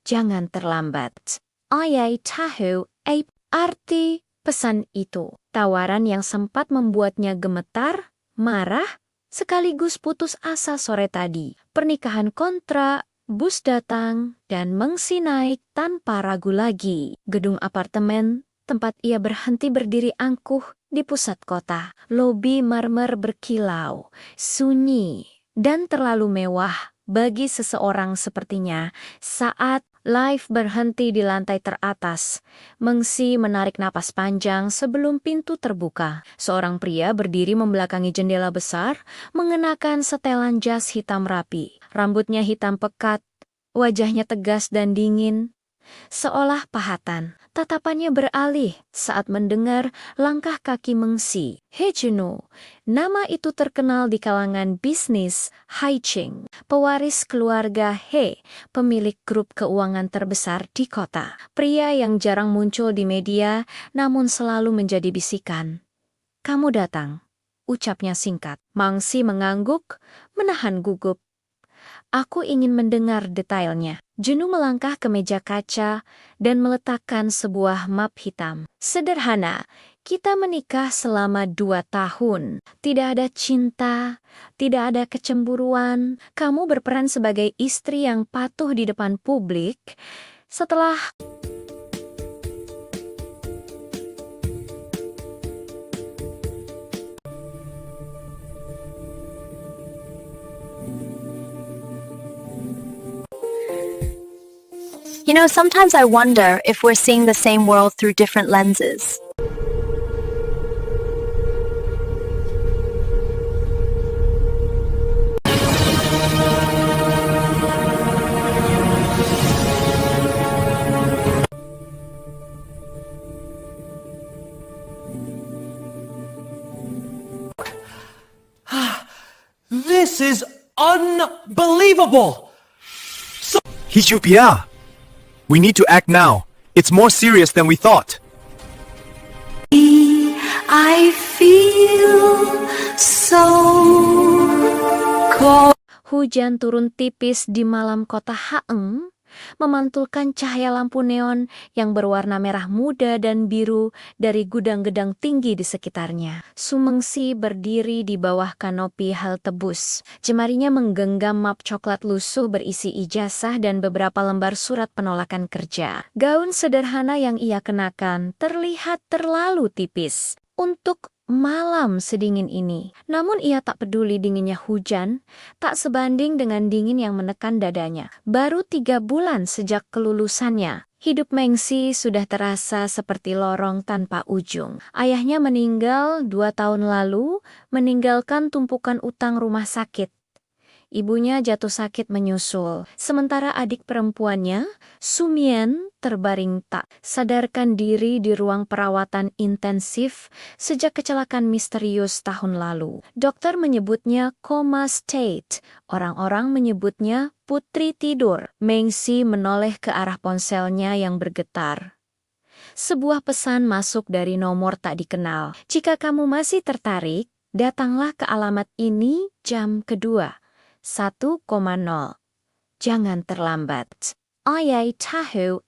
Jangan terlambat. Ayai tahu arti pesan itu. Tawaran yang sempat membuatnya gemetar, marah, sekaligus putus asa sore tadi. Pernikahan kontrak, bus datang, dan Mengsi naik tanpa ragu lagi. Gedung apartemen, tempat ia berhenti berdiri angkuh di pusat kota. Lobi marmer berkilau, sunyi, dan terlalu mewah bagi seseorang sepertinya. Saat lift berhenti di lantai teratas, Mengsi menarik napas panjang sebelum pintu terbuka. Seorang pria berdiri membelakangi jendela besar, mengenakan setelan jas hitam rapi. Rambutnya hitam pekat, wajahnya tegas dan dingin, seolah pahatan. Tatapannya beralih saat mendengar langkah kaki Mengsi. He Juno, nama itu terkenal di kalangan bisnis Haiching, pewaris keluarga He, pemilik grup keuangan terbesar di kota. Pria yang jarang muncul di media, namun selalu menjadi bisikan. Kamu datang, ucapnya singkat. Mengsi mengangguk, menahan gugup. Aku ingin mendengar detailnya. Juno melangkah ke meja kaca dan meletakkan sebuah map hitam. Sederhana, kita menikah selama 2 tahun. Tidak ada cinta, tidak ada kecemburuan. Kamu berperan sebagai istri yang patuh di depan publik. Setelah You know, sometimes I wonder if we're seeing the same world through different lenses. This is unbelievable! Hijupia! We need to act now. It's more serious than we thought. I feel so cold. Hujan turun tipis di malam kota Haeng, memantulkan cahaya lampu neon yang berwarna merah muda dan biru dari gudang-gedang tinggi di sekitarnya. Sumengsi berdiri di bawah kanopi halte bus. Jemarinya menggenggam map coklat lusuh berisi ijazah dan beberapa lembar surat penolakan kerja. Gaun sederhana yang ia kenakan terlihat terlalu tipis untuk malam sedingin ini. Namun ia tak peduli dinginnya hujan, tak sebanding dengan dingin yang menekan dadanya. Baru 3 bulan sejak kelulusannya, hidup Mengsi sudah terasa seperti lorong tanpa ujung. Ayahnya meninggal 2 tahun lalu, meninggalkan tumpukan utang rumah sakit. Ibunya jatuh sakit menyusul, sementara adik perempuannya, Sumien, terbaring tak sadarkan diri di ruang perawatan intensif sejak kecelakaan misterius tahun lalu. Dokter menyebutnya coma state, orang-orang menyebutnya putri tidur. Mengsi menoleh ke arah ponselnya yang bergetar. Sebuah pesan masuk dari nomor tak dikenal. Jika kamu masih tertarik, datanglah ke alamat ini jam kedua. 1,0. Jangan terlambat. Ayai tahu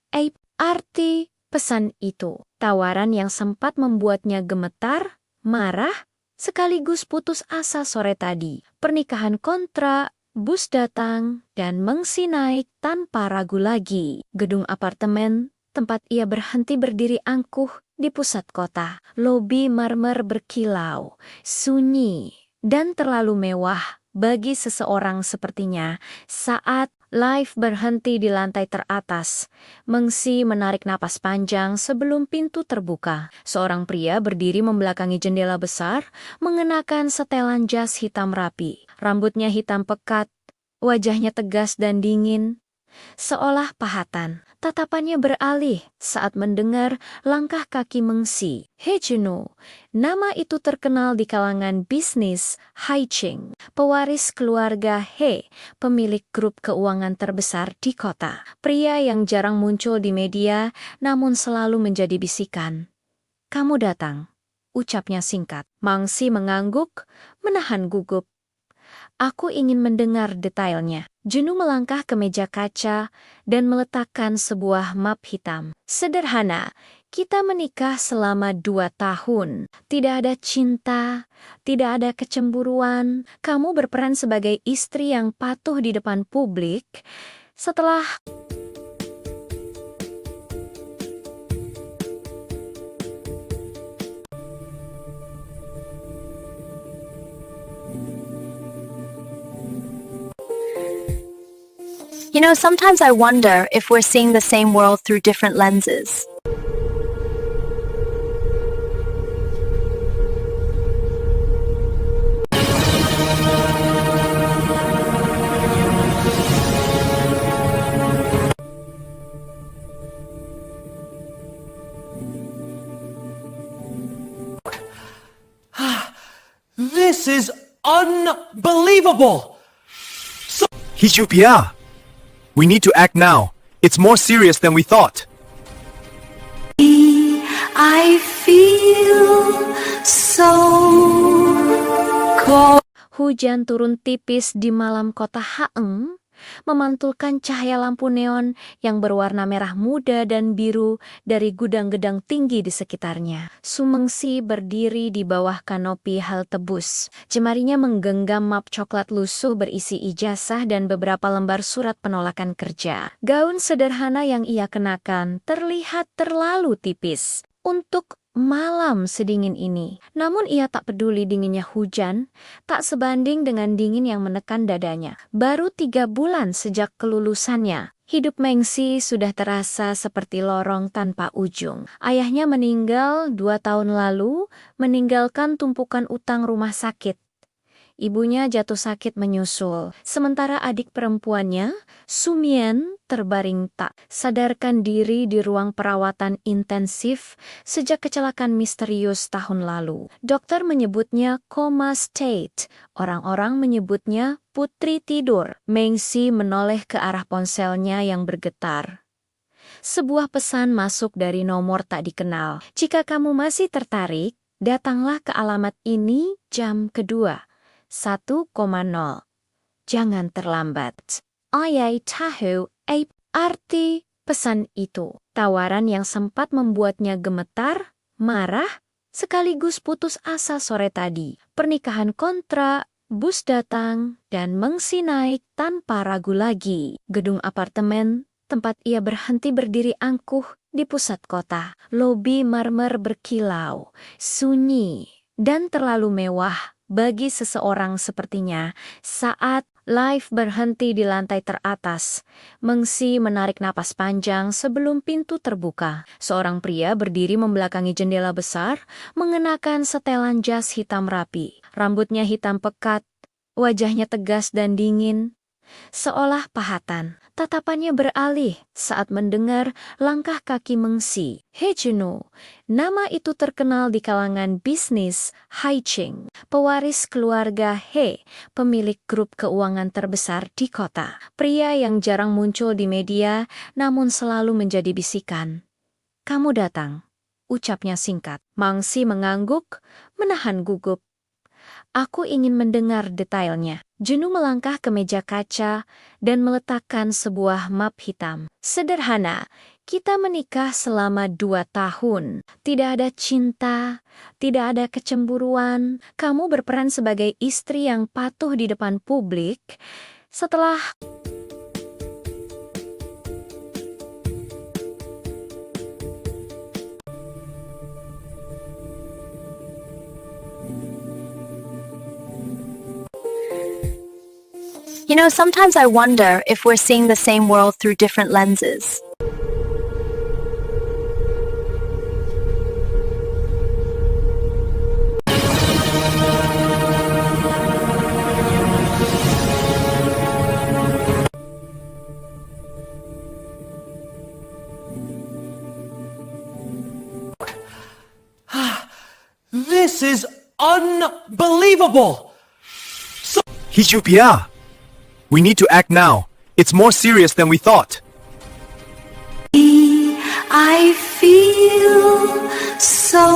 arti pesan itu. Tawaran yang sempat membuatnya gemetar, marah, sekaligus putus asa sore tadi. Pernikahan kontrak, bus datang, dan Mengsi naik tanpa ragu lagi. Gedung apartemen, tempat ia berhenti berdiri angkuh di pusat kota. Lobi marmer berkilau, sunyi, dan terlalu mewah bagi seseorang sepertinya. Saat lift berhenti di lantai teratas, Mengsi menarik napas panjang sebelum pintu terbuka. Seorang pria berdiri membelakangi jendela besar, mengenakan setelan jas hitam rapi. Rambutnya hitam pekat, wajahnya tegas dan dingin, seolah pahatan. Tatapannya beralih saat mendengar langkah kaki Mengsi. He Juno, nama itu terkenal di kalangan bisnis Haiching, pewaris keluarga He, pemilik grup keuangan terbesar di kota. Pria yang jarang muncul di media, namun selalu menjadi bisikan. Kamu datang, ucapnya singkat. Mengsi mengangguk, menahan gugup. Aku ingin mendengar detailnya. Juno melangkah ke meja kaca dan meletakkan sebuah map hitam. Sederhana, kita menikah selama 2 tahun. Tidak ada cinta, tidak ada kecemburuan. Kamu berperan sebagai istri yang patuh di depan publik. Setelah You know, sometimes I wonder if we're seeing the same world through different lenses. This is unbelievable! Hijupia! We need to act now. It's more serious than we thought. I feel so cold. hujan turun tipis di malam kota Haeng, memantulkan cahaya lampu neon yang berwarna merah muda dan biru dari gudang-gedang tinggi di sekitarnya. Sumengsi berdiri di bawah kanopi halte bus. Jemarinya menggenggam map coklat lusuh berisi ijazah dan beberapa lembar surat penolakan kerja. Gaun sederhana yang ia kenakan terlihat terlalu tipis untuk malam sedingin ini. Namun ia tak peduli dinginnya hujan, tak sebanding dengan dingin yang menekan dadanya. Baru 3 bulan sejak kelulusannya, Hidup Mengsi sudah terasa seperti lorong tanpa ujung. Ayahnya meninggal 2 tahun lalu, meninggalkan tumpukan utang rumah sakit. Ibunya jatuh sakit menyusul, sementara adik perempuannya, Sumien, terbaring tak sadarkan diri di ruang perawatan intensif sejak kecelakaan misterius tahun lalu. Dokter menyebutnya coma state, orang-orang menyebutnya putri tidur. Mengsi menoleh ke arah ponselnya yang bergetar. Sebuah pesan masuk dari nomor tak dikenal. Jika kamu masih tertarik, datanglah ke alamat ini jam kedua. 1,0. Jangan terlambat. Ayai tahu arti pesan itu. Tawaran yang sempat membuatnya gemetar, marah, sekaligus putus asa sore tadi. Pernikahan kontrak, bus datang, dan Mengsi naik tanpa ragu lagi. Gedung apartemen, tempat ia berhenti berdiri angkuh di pusat kota. Lobi marmer berkilau, sunyi, dan terlalu mewah bagi seseorang sepertinya. Saat lift berhenti di lantai teratas, Mengsi menarik napas panjang sebelum pintu terbuka. Seorang pria berdiri membelakangi jendela besar, mengenakan setelan jas hitam rapi. Rambutnya hitam pekat, wajahnya tegas dan dingin, seolah pahatan. Tatapannya beralih saat mendengar langkah kaki Mengsi. He Junho, nama itu terkenal di kalangan bisnis Haiching, pewaris keluarga He, pemilik grup keuangan terbesar di kota. Pria yang jarang muncul di media, namun selalu menjadi bisikan. Kamu datang, ucapnya singkat. Mengsi mengangguk, menahan gugup. Aku ingin mendengar detailnya. Junho melangkah ke meja kaca dan meletakkan sebuah map hitam. Sederhana, kita menikah selama 2 tahun. Tidak ada cinta, tidak ada kecemburuan. Kamu berperan sebagai istri yang patuh di depan publik. Setelah You know, sometimes I wonder if we're seeing the same world through different lenses. This is unbelievable! Hijupia! We need to act now. It's more serious than we thought. I feel so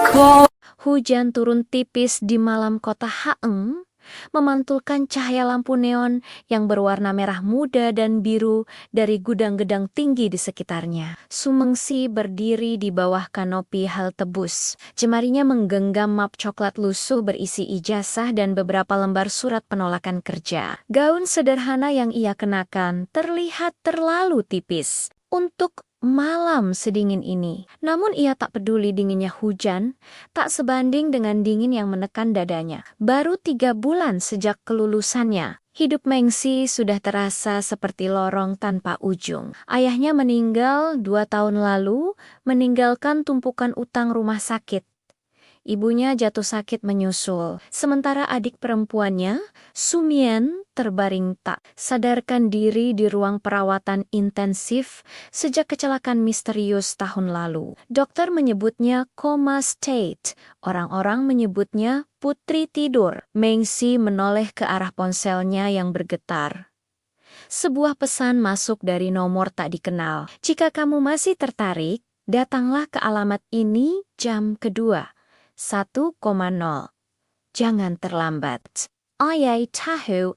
cold. hujan turun tipis di malam kota Haeng, memantulkan cahaya lampu neon yang berwarna merah muda dan biru dari gudang-gedang tinggi di sekitarnya. Mengsi berdiri di bawah kanopi halte bus. Jemarinya menggenggam map coklat lusuh berisi ijazah dan beberapa lembar surat penolakan kerja. Gaun sederhana yang ia kenakan terlihat terlalu tipis untuk malam sedingin ini. Namun ia tak peduli dinginnya hujan, tak sebanding dengan dingin yang menekan dadanya. Baru 3 bulan sejak kelulusannya, hidup Mengsi sudah terasa seperti lorong tanpa ujung. Ayahnya meninggal 2 tahun lalu, meninggalkan tumpukan utang rumah sakit. Ibunya jatuh sakit menyusul, sementara adik perempuannya, Sumien, terbaring tak sadarkan diri di ruang perawatan intensif sejak kecelakaan misterius tahun lalu. Dokter menyebutnya coma state, orang-orang menyebutnya putri tidur. Mengsi menoleh ke arah ponselnya yang bergetar. Sebuah pesan masuk dari nomor tak dikenal. Jika kamu masih tertarik, datanglah ke alamat ini jam kedua. 1,0. Jangan terlambat. Ayai tahu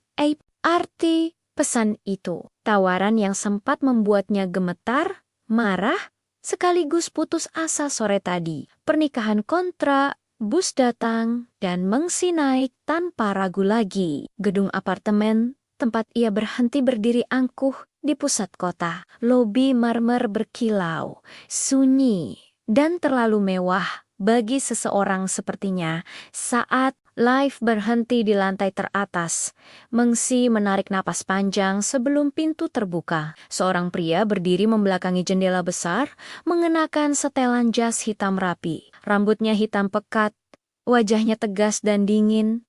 arti pesan itu. Tawaran yang sempat membuatnya gemetar, marah, sekaligus putus asa sore tadi. Pernikahan kontrak, bus datang, dan Mengsi naik tanpa ragu lagi. Gedung apartemen, tempat ia berhenti berdiri angkuh di pusat kota. Lobi marmer berkilau, sunyi, dan terlalu mewah bagi seseorang sepertinya. Saat Live berhenti di lantai teratas. Mengsi menarik napas panjang sebelum pintu terbuka. Seorang pria berdiri membelakangi jendela besar, mengenakan setelan jas hitam rapi. Rambutnya hitam pekat, wajahnya tegas dan dingin,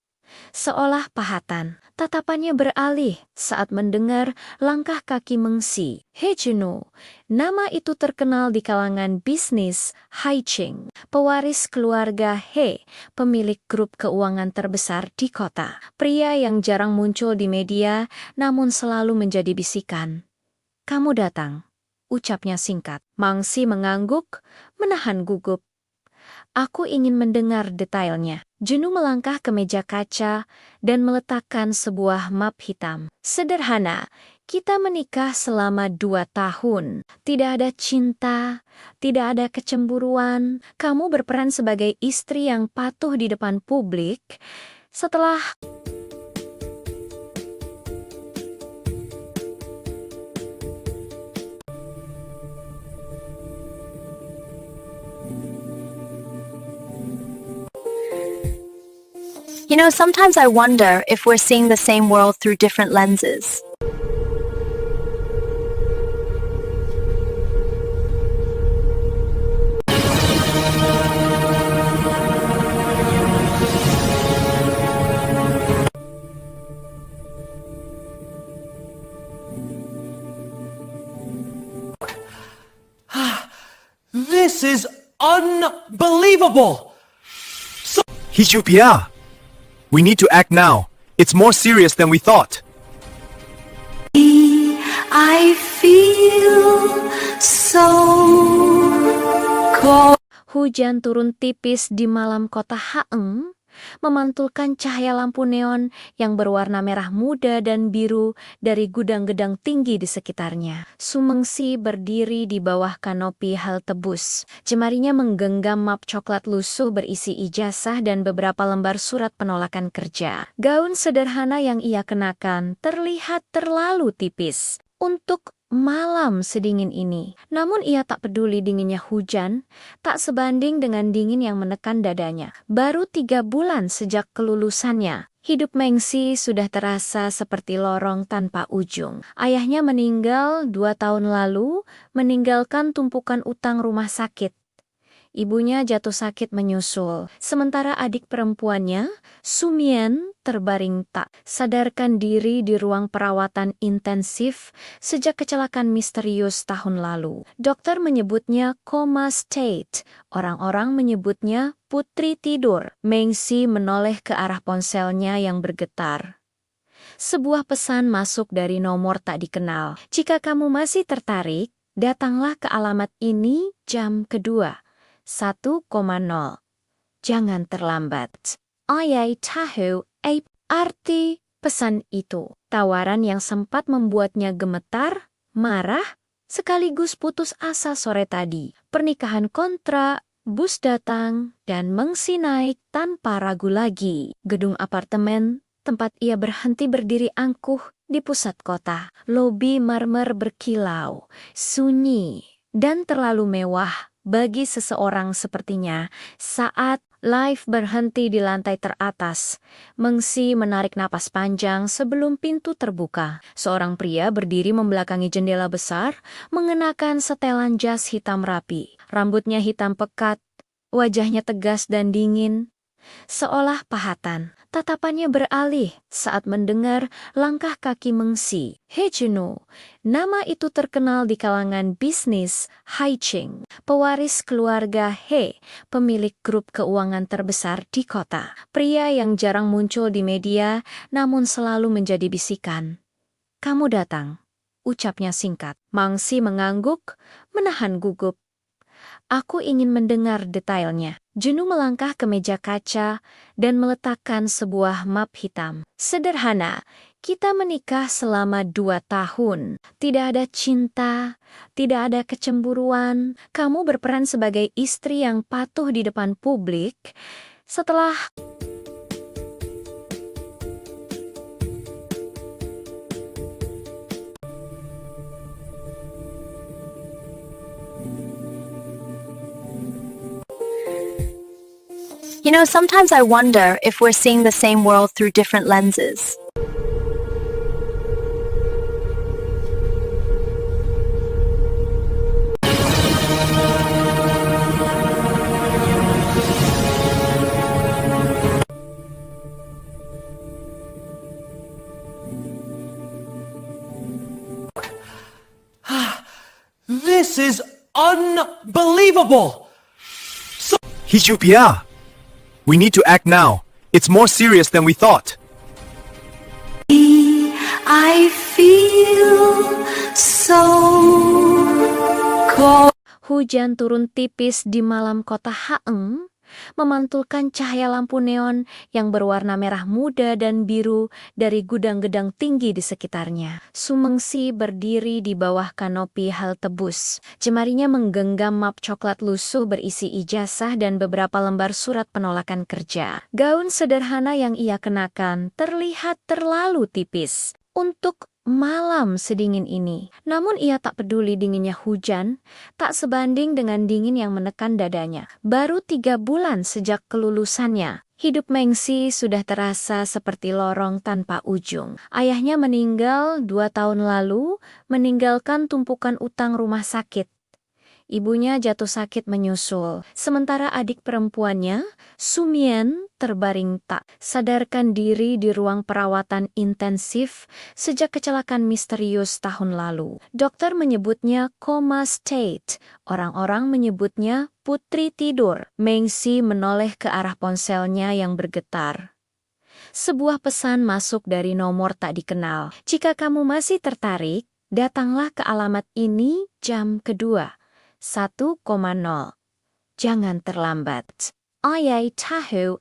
seolah pahatan. Tatapannya beralih saat mendengar langkah kaki Mengsi. He Juno, nama itu terkenal di kalangan bisnis Haiching, pewaris keluarga He, pemilik grup keuangan terbesar di kota. Pria yang jarang muncul di media, namun selalu menjadi bisikan. Kamu datang, ucapnya singkat. Mangsi mengangguk, menahan gugup. Aku ingin mendengar detailnya. Juno melangkah ke meja kaca dan meletakkan sebuah map hitam. Sederhana, kita menikah selama 2 tahun. Tidak ada cinta, tidak ada kecemburuan. Kamu berperan sebagai istri yang patuh di depan publik. Setelah You know, sometimes I wonder if we're seeing the same world through different lenses. This is unbelievable! Hijupia! We need to act now. It's more serious than we thought. I feel so cold. hujan turun tipis di malam kota Haeng, memantulkan cahaya lampu neon yang berwarna merah muda dan biru dari gudang-gedang tinggi di sekitarnya. Sumengsi berdiri di bawah kanopi halte bus. Jemarinya menggenggam map coklat lusuh berisi ijazah dan beberapa lembar surat penolakan kerja. Gaun sederhana yang ia kenakan terlihat terlalu tipis untuk malam sedingin ini. Namun ia tak peduli dinginnya hujan, tak sebanding dengan dingin yang menekan dadanya. Baru 3 bulan sejak kelulusannya, hidup Mengsi sudah terasa seperti lorong tanpa ujung. Ayahnya meninggal 2 tahun lalu, meninggalkan tumpukan utang rumah sakit. Ibunya jatuh sakit menyusul, sementara adik perempuannya, Sumien, terbaring tak sadarkan diri di ruang perawatan intensif sejak kecelakaan misterius tahun lalu. Dokter menyebutnya coma state, orang-orang menyebutnya putri tidur. Mengsi menoleh ke arah ponselnya yang bergetar. Sebuah pesan masuk dari nomor tak dikenal. Jika kamu masih tertarik, datanglah ke alamat ini jam kedua. 1,0. Jangan terlambat. Ayai tahu arti pesan itu. Tawaran yang sempat membuatnya gemetar, marah, sekaligus putus asa sore tadi. Pernikahan kontrak, bus datang, dan Mengsi naik tanpa ragu lagi. Gedung apartemen, tempat ia berhenti berdiri angkuh di pusat kota. Lobi marmer berkilau, sunyi, dan terlalu mewah bagi seseorang sepertinya. Saat lift berhenti di lantai teratas, Mengsi menarik napas panjang sebelum pintu terbuka. Seorang pria berdiri membelakangi jendela besar, mengenakan setelan jas hitam rapi. Rambutnya hitam pekat, wajahnya tegas dan dingin, seolah pahatan. Tatapannya beralih saat mendengar langkah kaki Mengsi. He Juno, nama itu terkenal di kalangan bisnis Haiching, pewaris keluarga He, pemilik grup keuangan terbesar di kota. Pria yang jarang muncul di media, namun selalu menjadi bisikan. Kamu datang, ucapnya singkat. Mangsi mengangguk, menahan gugup. Aku ingin mendengar detailnya. Juno melangkah ke meja kaca dan meletakkan sebuah map hitam. Sederhana, kita menikah selama 2 tahun. Tidak ada cinta, tidak ada kecemburuan. Kamu berperan sebagai istri yang patuh di depan publik. Setelah You know, sometimes I wonder if we're seeing the same world through different lenses. This is unbelievable! Hijupia! We need to act now. It's more serious than we thought. I feel so cold. Hujan turun tipis di malam kota Haeng, memantulkan cahaya lampu neon yang berwarna merah muda dan biru dari gudang-gedang tinggi di sekitarnya. Sumengsi berdiri di bawah kanopi halte bus. Jemarinya menggenggam map coklat lusuh berisi ijazah dan beberapa lembar surat penolakan kerja. Gaun sederhana yang ia kenakan terlihat terlalu tipis untuk malam sedingin ini. Namun ia tak peduli dinginnya hujan, tak sebanding dengan dingin yang menekan dadanya. Baru 3 bulan sejak kelulusannya, hidup Mengsi sudah terasa seperti lorong tanpa ujung. Ayahnya meninggal 2 tahun lalu, meninggalkan tumpukan utang rumah sakit. Ibunya jatuh sakit menyusul, sementara adik perempuannya, Sumien, terbaring tak sadarkan diri di ruang perawatan intensif sejak kecelakaan misterius tahun lalu. Dokter menyebutnya coma state, orang-orang menyebutnya putri tidur. Mengsi menoleh ke arah ponselnya yang bergetar. Sebuah pesan masuk dari nomor tak dikenal. Jika kamu masih tertarik, datanglah ke alamat ini jam kedua. 1,0. Jangan terlambat. Ayai tahu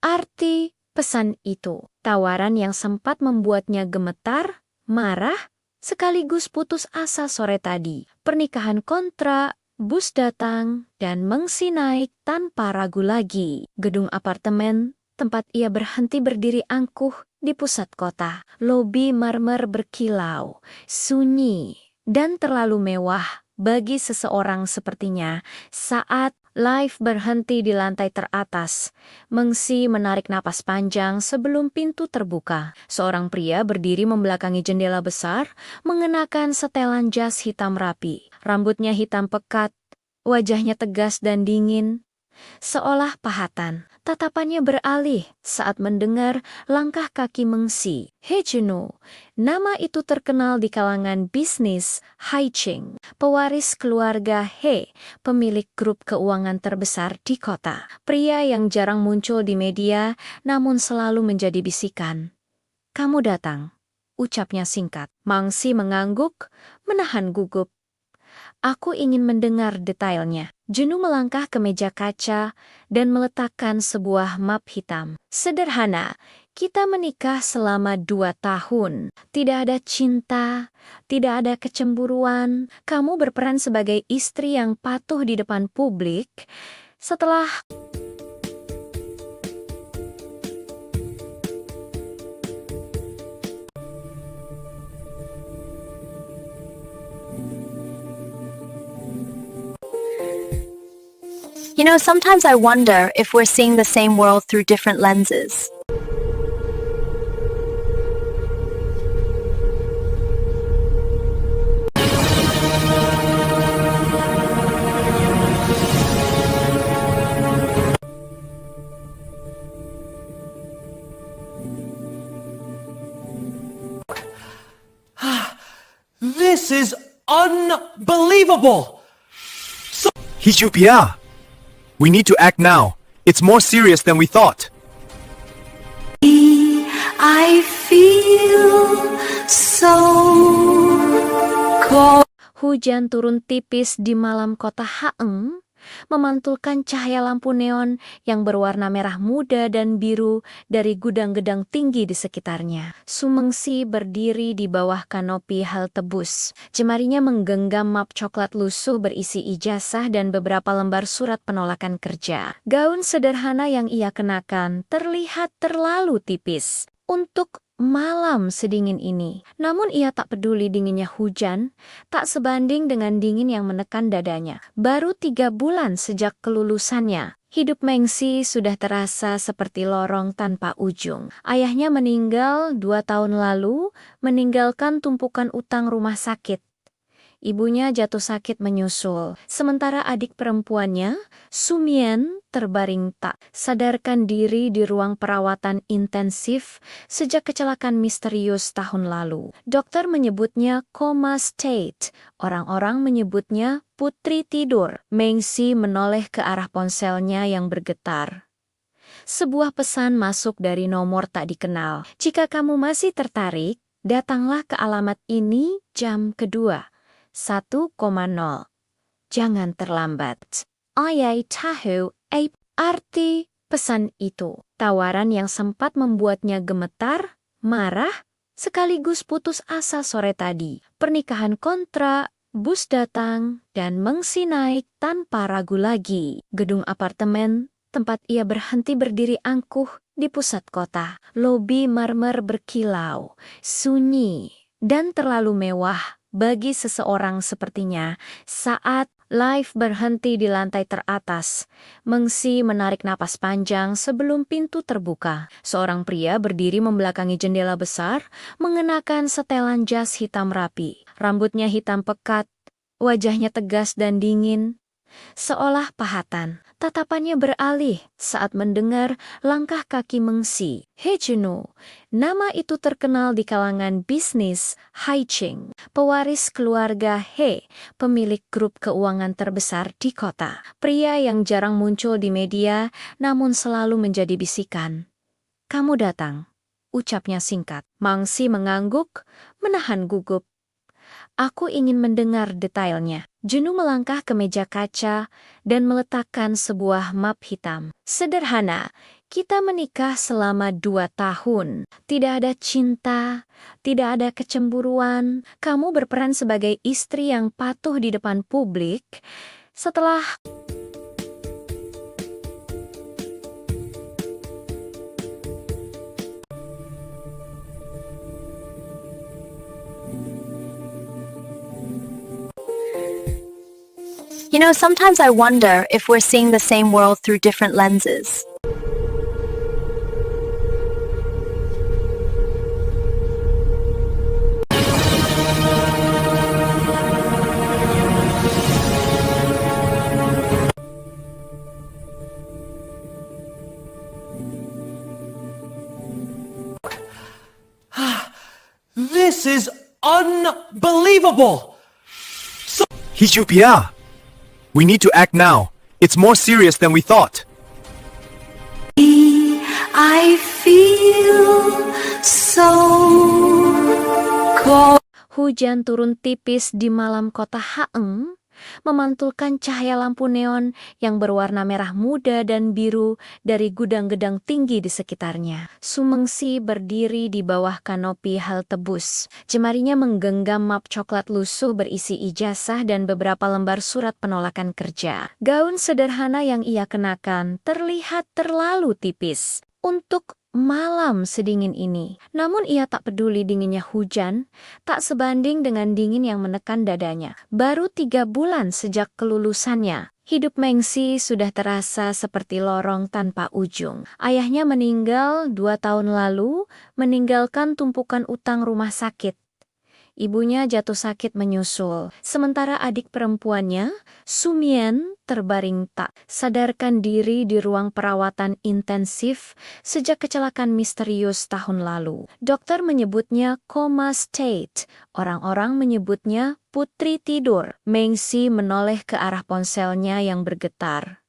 arti pesan itu. Tawaran yang sempat membuatnya gemetar, marah, sekaligus putus asa sore tadi. Pernikahan kontrak, bus datang, dan Mengsi naik tanpa ragu lagi. Gedung apartemen, tempat ia berhenti berdiri angkuh di pusat kota. Lobi marmer berkilau, sunyi, dan terlalu mewah bagi seseorang sepertinya. Saat lift berhenti di lantai teratas, Mengsi menarik napas panjang sebelum pintu terbuka. Seorang pria berdiri membelakangi jendela besar, mengenakan setelan jas hitam rapi. Rambutnya hitam pekat, wajahnya tegas dan dingin, seolah pahatan. Tatapannya beralih saat mendengar langkah kaki Mengsi. He Junoo, nama itu terkenal di kalangan bisnis Haiching, pewaris keluarga He, pemilik grup keuangan terbesar di kota. Pria yang jarang muncul di media, namun selalu menjadi bisikan. Kamu datang, ucapnya singkat. Mengsi mengangguk, menahan gugup. Aku ingin mendengar detailnya. Junoo melangkah ke meja kaca dan meletakkan sebuah map hitam. Sederhana, kita menikah selama 2 tahun. Tidak ada cinta, tidak ada kecemburuan. Kamu berperan sebagai istri yang patuh di depan publik. Setelah You know, sometimes I wonder if we're seeing the same world through different lenses. This is unbelievable! Hijupia! We need to act now. It's more serious than we thought. I feel so cold. hujan turun tipis di malam kota Haeng, memantulkan cahaya lampu neon yang berwarna merah muda dan biru dari gudang-gedang tinggi di sekitarnya. Sumengsi berdiri di bawah kanopi halte bus. Jemarinya menggenggam map coklat lusuh berisi ijazah dan beberapa lembar surat penolakan kerja. Gaun sederhana yang ia kenakan terlihat terlalu tipis untuk malam sedingin ini. Namun ia tak peduli dinginnya hujan, tak sebanding dengan dingin yang menekan dadanya. Baru 3 bulan sejak kelulusannya, hidup Mengsi sudah terasa seperti lorong tanpa ujung. Ayahnya meninggal 2 tahun lalu, meninggalkan tumpukan utang rumah sakit. Ibunya jatuh sakit menyusul, sementara adik perempuannya, Sumien, terbaring tak sadarkan diri di ruang perawatan intensif sejak kecelakaan misterius tahun lalu. Dokter menyebutnya coma state, orang-orang menyebutnya putri tidur. Mengsi menoleh ke arah ponselnya yang bergetar. Sebuah pesan masuk dari nomor tak dikenal. Jika kamu masih tertarik, datanglah ke alamat ini jam kedua. 1,0. Jangan terlambat. Ayai tahu arti pesan itu. Tawaran yang sempat membuatnya gemetar, marah, sekaligus putus asa sore tadi. Pernikahan kontrak, bus datang, dan Mengsi naik tanpa ragu lagi. Gedung apartemen, tempat ia berhenti berdiri angkuh di pusat kota. Lobi marmer berkilau, sunyi, dan terlalu mewah bagi seseorang sepertinya. Saat lift berhenti di lantai teratas, Mengsi menarik napas panjang sebelum pintu terbuka. Seorang pria berdiri membelakangi jendela besar, mengenakan setelan jas hitam rapi. Rambutnya hitam pekat, wajahnya tegas dan dingin, seolah pahatan. Tatapannya beralih saat mendengar langkah kaki Mengsi. He Junho, nama itu terkenal di kalangan bisnis Haiching, pewaris keluarga He, pemilik grup keuangan terbesar di kota. Pria yang jarang muncul di media, namun selalu menjadi bisikan. Kamu datang, ucapnya singkat. Mengsi mengangguk, menahan gugup. Aku ingin mendengar detailnya. Junho melangkah ke meja kaca dan meletakkan sebuah map hitam. Sederhana, kita menikah selama 2 tahun. Tidak ada cinta, tidak ada kecemburuan. Kamu berperan sebagai istri yang patuh di depan publik. Setelah You know, sometimes I wonder if we're seeing the same world through different lenses. This is unbelievable! Hijupia! We need to act now. It's more serious than we thought. I feel so cold. hujan turun tipis di malam kota Haeng, memantulkan cahaya lampu neon yang berwarna merah muda dan biru dari gudang-gedang tinggi di sekitarnya. Mengsi berdiri di bawah kanopi halte bus. Jemarinya menggenggam map coklat lusuh berisi ijazah dan beberapa lembar surat penolakan kerja. Gaun sederhana yang ia kenakan terlihat terlalu tipis untuk malam sedingin ini. Namun ia tak peduli dinginnya hujan, tak sebanding dengan dingin yang menekan dadanya. Baru 3 bulan sejak kelulusannya, hidup Mengsi sudah terasa seperti lorong tanpa ujung. Ayahnya meninggal 2 tahun lalu, meninggalkan tumpukan utang rumah sakit. Ibunya jatuh sakit menyusul, sementara adik perempuannya, Sumien, terbaring tak sadarkan diri di ruang perawatan intensif sejak kecelakaan misterius tahun lalu. Dokter menyebutnya coma state, orang-orang menyebutnya putri tidur. Mengsi menoleh ke arah ponselnya yang bergetar.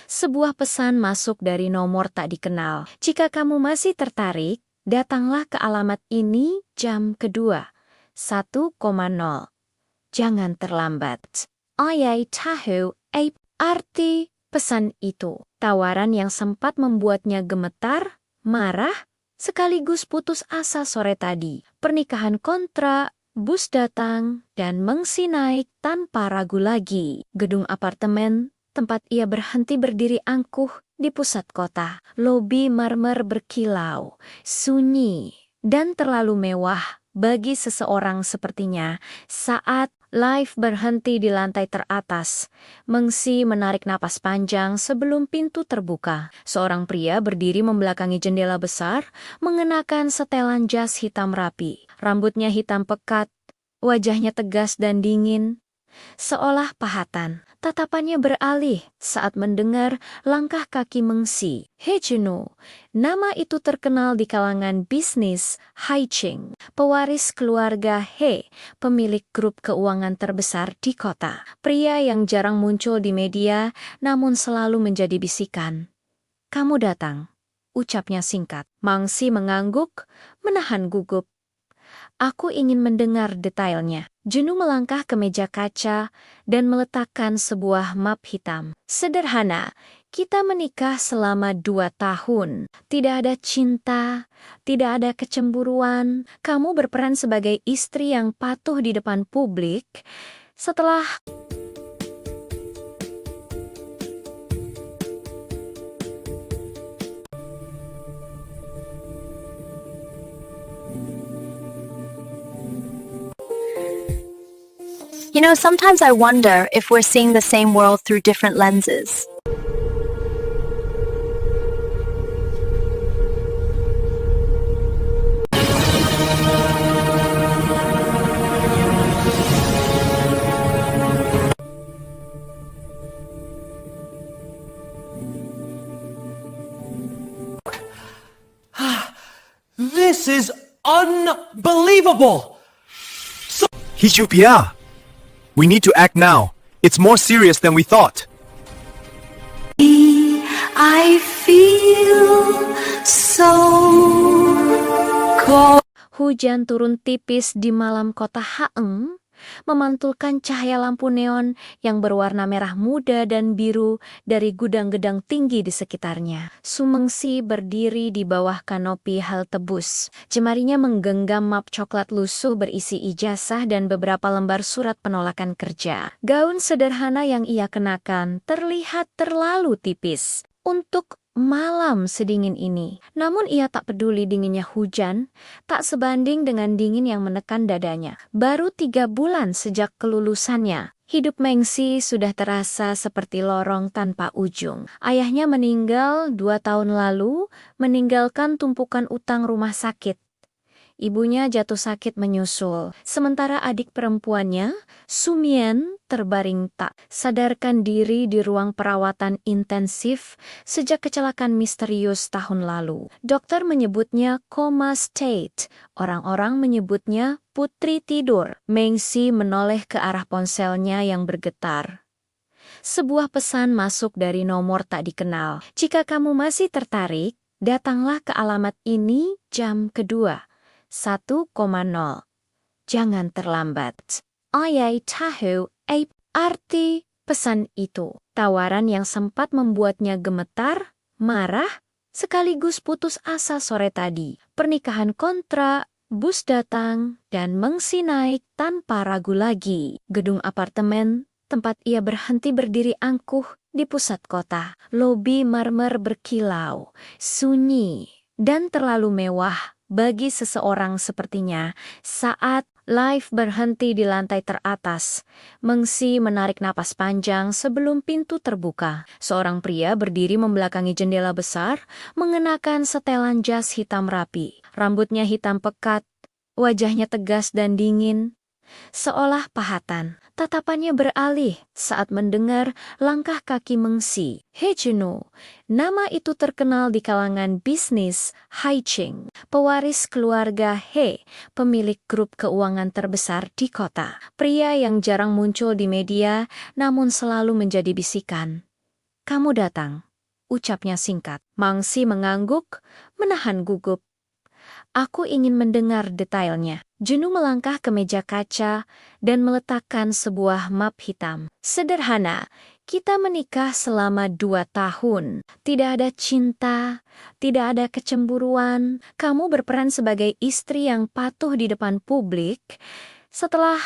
Sebuah pesan masuk dari nomor tak dikenal. Jika kamu masih tertarik, datanglah ke alamat ini jam kedua. 1,0. Jangan terlambat. Ayai tahu arti pesan itu. Tawaran yang sempat membuatnya gemetar, marah, sekaligus putus asa sore tadi. Pernikahan kontrak, bus datang, dan Mengsi naik tanpa ragu lagi. Gedung apartemen, tempat ia berhenti berdiri angkuh di pusat kota. Lobi marmer berkilau, sunyi, dan terlalu mewah bagi seseorang sepertinya. Saat lift berhenti di lantai teratas, Mengsi menarik napas panjang sebelum pintu terbuka. Seorang pria berdiri membelakangi jendela besar, mengenakan setelan jas hitam rapi. Rambutnya hitam pekat, wajahnya tegas dan dingin, seolah pahatan. Tatapannya beralih saat mendengar langkah kaki Mengsi. He Juno, nama itu terkenal di kalangan bisnis Haiching, pewaris keluarga He, pemilik grup keuangan terbesar di kota. Pria yang jarang muncul di media, namun selalu menjadi bisikan. Kamu datang, ucapnya singkat. Mengsi mengangguk, menahan gugup. Aku ingin mendengar detailnya. Juno melangkah ke meja kaca dan meletakkan sebuah map hitam. Sederhana, kita menikah selama 2 tahun. Tidak ada cinta, tidak ada kecemburuan. Kamu berperan sebagai istri yang patuh di depan publik. Setelah You know, sometimes I wonder if we're seeing the same world through different lenses. This is unbelievable! Hichupia! We need to act now. It's more serious than we thought. I feel so cold. hujan turun tipis di malam kota Haeng, memantulkan cahaya lampu neon yang berwarna merah muda dan biru dari gudang-gedang tinggi di sekitarnya. Sumengsi berdiri di bawah kanopi halte bus. Jemarinya menggenggam map coklat lusuh berisi ijazah dan beberapa lembar surat penolakan kerja. Gaun sederhana yang ia kenakan terlihat terlalu tipis untuk malam sedingin ini. Namun ia tak peduli dinginnya hujan, tak sebanding dengan dingin yang menekan dadanya. Baru 3 bulan sejak kelulusannya, hidup Mengsi sudah terasa seperti lorong tanpa ujung. Ayahnya meninggal 2 tahun lalu, meninggalkan tumpukan utang rumah sakit. Ibunya jatuh sakit menyusul, sementara adik perempuannya, Sumien, terbaring tak sadarkan diri di ruang perawatan intensif sejak kecelakaan misterius tahun lalu. Dokter menyebutnya coma state, orang-orang menyebutnya putri tidur. Mengsi menoleh ke arah ponselnya yang bergetar. Sebuah pesan masuk dari nomor tak dikenal. Jika kamu masih tertarik, datanglah ke alamat ini jam kedua. 1,0. Jangan terlambat. Ayai tahu arti pesan itu. Tawaran yang sempat membuatnya gemetar, marah, sekaligus putus asa sore tadi. Pernikahan kontrak, bus datang, dan Mengsi naik tanpa ragu lagi. Gedung apartemen, tempat ia berhenti berdiri angkuh di pusat kota. Lobi marmer berkilau, sunyi, dan terlalu mewah bagi seseorang sepertinya. Saat lift berhenti di lantai teratas, Mengsi menarik napas panjang sebelum pintu terbuka. Seorang pria berdiri membelakangi jendela besar, mengenakan setelan jas hitam rapi. Rambutnya hitam pekat, wajahnya tegas dan dingin, seolah pahatan. Tatapannya beralih saat mendengar langkah kaki Mengsi. He Juno, nama itu terkenal di kalangan bisnis Haiching, pewaris keluarga He, pemilik grup keuangan terbesar di kota. Pria yang jarang muncul di media, namun selalu menjadi bisikan. Kamu datang, ucapnya singkat. Mengsi mengangguk, menahan gugup. Aku ingin mendengar detailnya. Juno melangkah ke meja kaca dan meletakkan sebuah map hitam. Sederhana, kita menikah selama 2 tahun. Tidak ada cinta, tidak ada kecemburuan. Kamu berperan sebagai istri yang patuh di depan publik. Setelah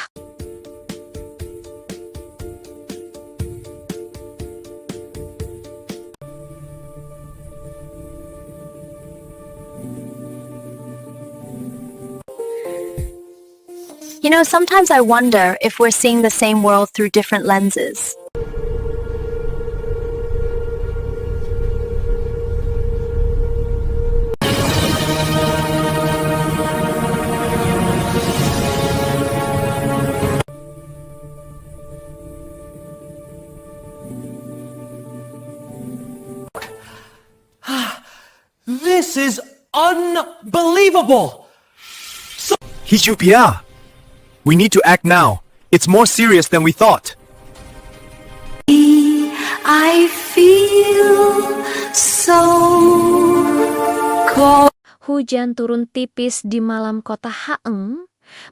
You know, sometimes I wonder if we're seeing the same world through different lenses. This is unbelievable! Hijupia! We need to act now. It's more serious than we thought. I feel so cold. Hujan turun tipis di malam kota Haeng,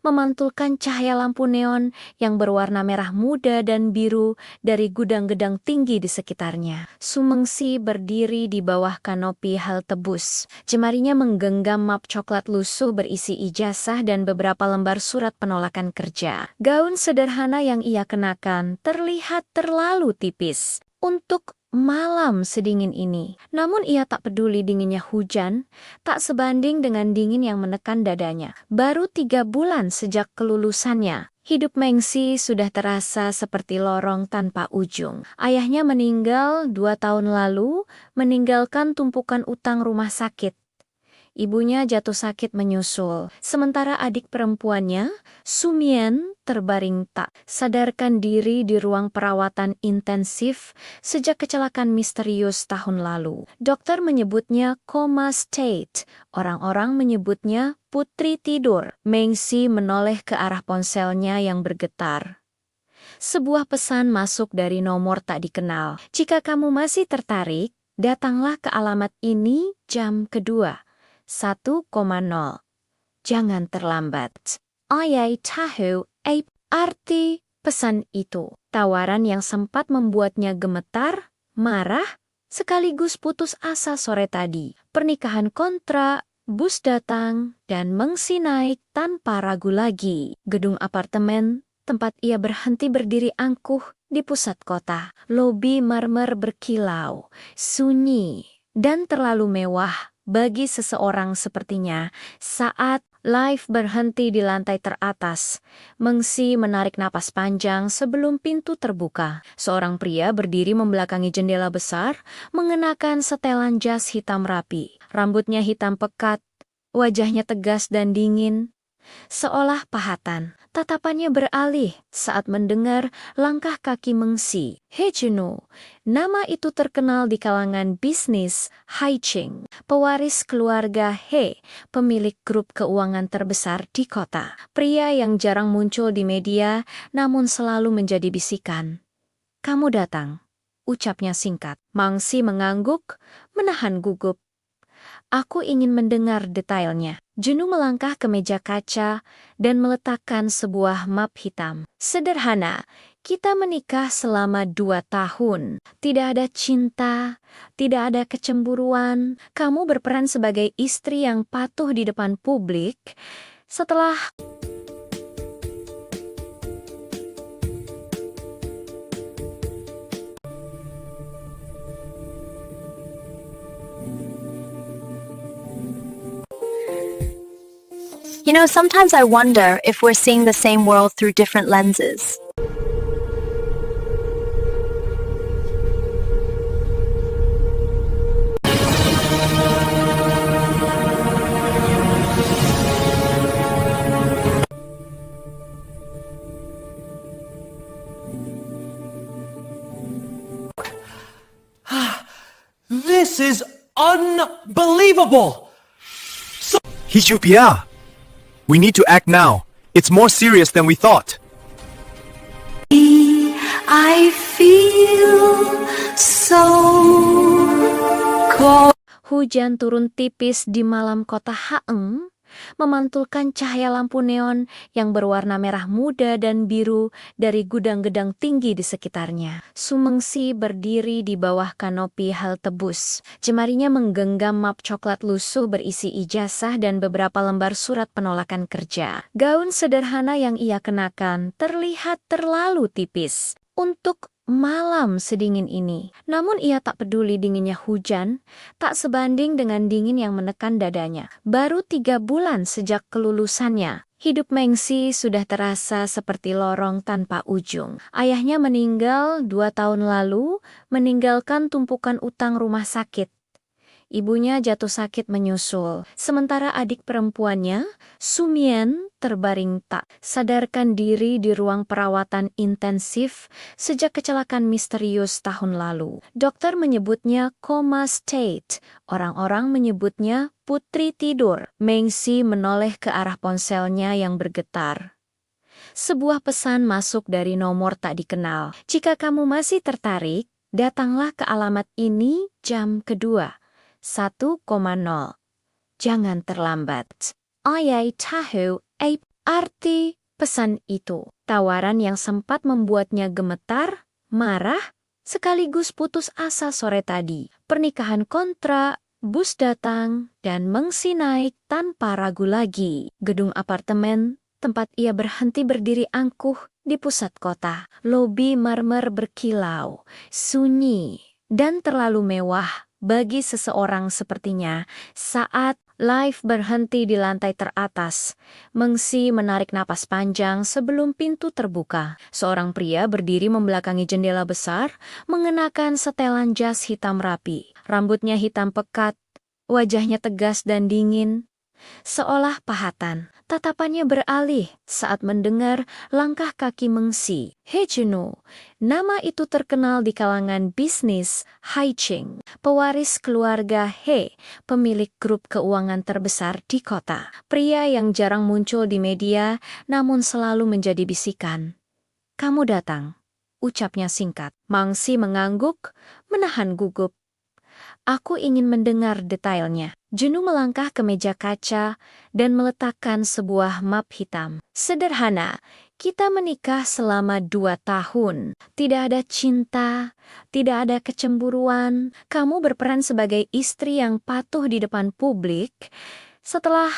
memantulkan cahaya lampu neon yang berwarna merah muda dan biru dari gudang-gedang tinggi di sekitarnya. Sumengsi berdiri di bawah kanopi halte bus. Jemarinya menggenggam map coklat lusuh berisi ijazah dan beberapa lembar surat penolakan kerja. Gaun sederhana yang ia kenakan terlihat terlalu tipis untuk malam sedingin ini. Namun ia tak peduli dinginnya hujan, tak sebanding dengan dingin yang menekan dadanya. Baru 3 bulan sejak kelulusannya, hidup Mengsi sudah terasa seperti lorong tanpa ujung. Ayahnya meninggal 2 tahun lalu, meninggalkan tumpukan utang rumah sakit. Ibunya jatuh sakit menyusul, sementara adik perempuannya, Sumien, terbaring tak sadarkan diri di ruang perawatan intensif sejak kecelakaan misterius tahun lalu. Dokter menyebutnya coma state, orang-orang menyebutnya putri tidur. Mengsi menoleh ke arah ponselnya yang bergetar. Sebuah pesan masuk dari nomor tak dikenal. Jika kamu masih tertarik, datanglah ke alamat ini jam kedua. 1,0. Jangan terlambat. Ayai tahu arti pesan itu. Tawaran yang sempat membuatnya gemetar, marah, sekaligus putus asa sore tadi. Pernikahan kontrak, bus datang, dan Mengsi naik tanpa ragu lagi. Gedung apartemen, tempat ia berhenti berdiri angkuh di pusat kota. Lobi marmer berkilau, sunyi, dan terlalu mewah bagi seseorang sepertinya. Saat lift berhenti di lantai teratas, Mengsi menarik napas panjang sebelum pintu terbuka. Seorang pria berdiri membelakangi jendela besar, mengenakan setelan jas hitam rapi. Rambutnya hitam pekat, wajahnya tegas dan dingin, seolah pahatan. Tatapannya beralih saat mendengar langkah kaki Mengsi. He Juno, nama itu terkenal di kalangan bisnis Haiching, pewaris keluarga He, pemilik grup keuangan terbesar di kota. Pria yang jarang muncul di media, namun selalu menjadi bisikan. Kamu datang, ucapnya singkat. Mengsi mengangguk, menahan gugup. Aku ingin mendengar detailnya. Juno melangkah ke meja kaca dan meletakkan sebuah map hitam. Sederhana, kita menikah selama 2 tahun. Tidak ada cinta, tidak ada kecemburuan. Kamu berperan sebagai istri yang patuh di depan publik. Setelah You know, sometimes I wonder if we're seeing the same world through different lenses. This is unbelievable! Hijupia! We need to act now. It's more serious than we thought. I feel so cold. hujan turun tipis di malam kota Haeng, memantulkan cahaya lampu neon yang berwarna merah muda dan biru dari gudang-gedang tinggi di sekitarnya. Sumengsi berdiri di bawah kanopi halte bus. Jemarinya menggenggam map coklat lusuh berisi ijazah dan beberapa lembar surat penolakan kerja. Gaun sederhana yang ia kenakan terlihat terlalu tipis untuk malam sedingin ini. Namun ia tak peduli dinginnya hujan, tak sebanding dengan dingin yang menekan dadanya. Baru 3 bulan sejak kelulusannya, Hidup Mengsi sudah terasa seperti lorong tanpa ujung. Ayahnya meninggal 2 tahun lalu, meninggalkan tumpukan utang rumah sakit. Ibunya jatuh sakit menyusul, sementara adik perempuannya, Sumien, terbaring tak sadarkan diri di ruang perawatan intensif sejak kecelakaan misterius tahun lalu. Dokter menyebutnya coma state, orang-orang menyebutnya putri tidur. Mengsi menoleh ke arah ponselnya yang bergetar. Sebuah pesan masuk dari nomor tak dikenal. Jika kamu masih tertarik, datanglah ke alamat ini jam kedua. 1,0. Jangan terlambat. Ayai tahu arti pesan itu. Tawaran yang sempat membuatnya gemetar, marah, sekaligus putus asa sore tadi. Pernikahan kontrak, bus datang, dan Mengsi naik tanpa ragu lagi. Gedung apartemen, tempat ia berhenti berdiri angkuh di pusat kota. Lobi marmer berkilau, sunyi, dan terlalu mewah bagi seseorang sepertinya. Saat lift berhenti di lantai teratas, Mengsi menarik napas panjang sebelum pintu terbuka. Seorang pria berdiri membelakangi jendela besar, mengenakan setelan jas hitam rapi. Rambutnya hitam pekat, wajahnya tegas dan dingin, seolah pahatan. Tatapannya beralih saat mendengar langkah kaki Mengsi. He Junho, nama itu terkenal di kalangan bisnis Haiching, pewaris keluarga He, pemilik grup keuangan terbesar di kota. Pria yang jarang muncul di media, namun selalu menjadi bisikan. Kamu datang, ucapnya singkat. Mengsi mengangguk, menahan gugup. Aku ingin mendengar detailnya. Junho melangkah ke meja kaca dan meletakkan sebuah map hitam. Sederhana, kita menikah selama 2 tahun. Tidak ada cinta, tidak ada kecemburuan. Kamu berperan sebagai istri yang patuh di depan publik. Setelah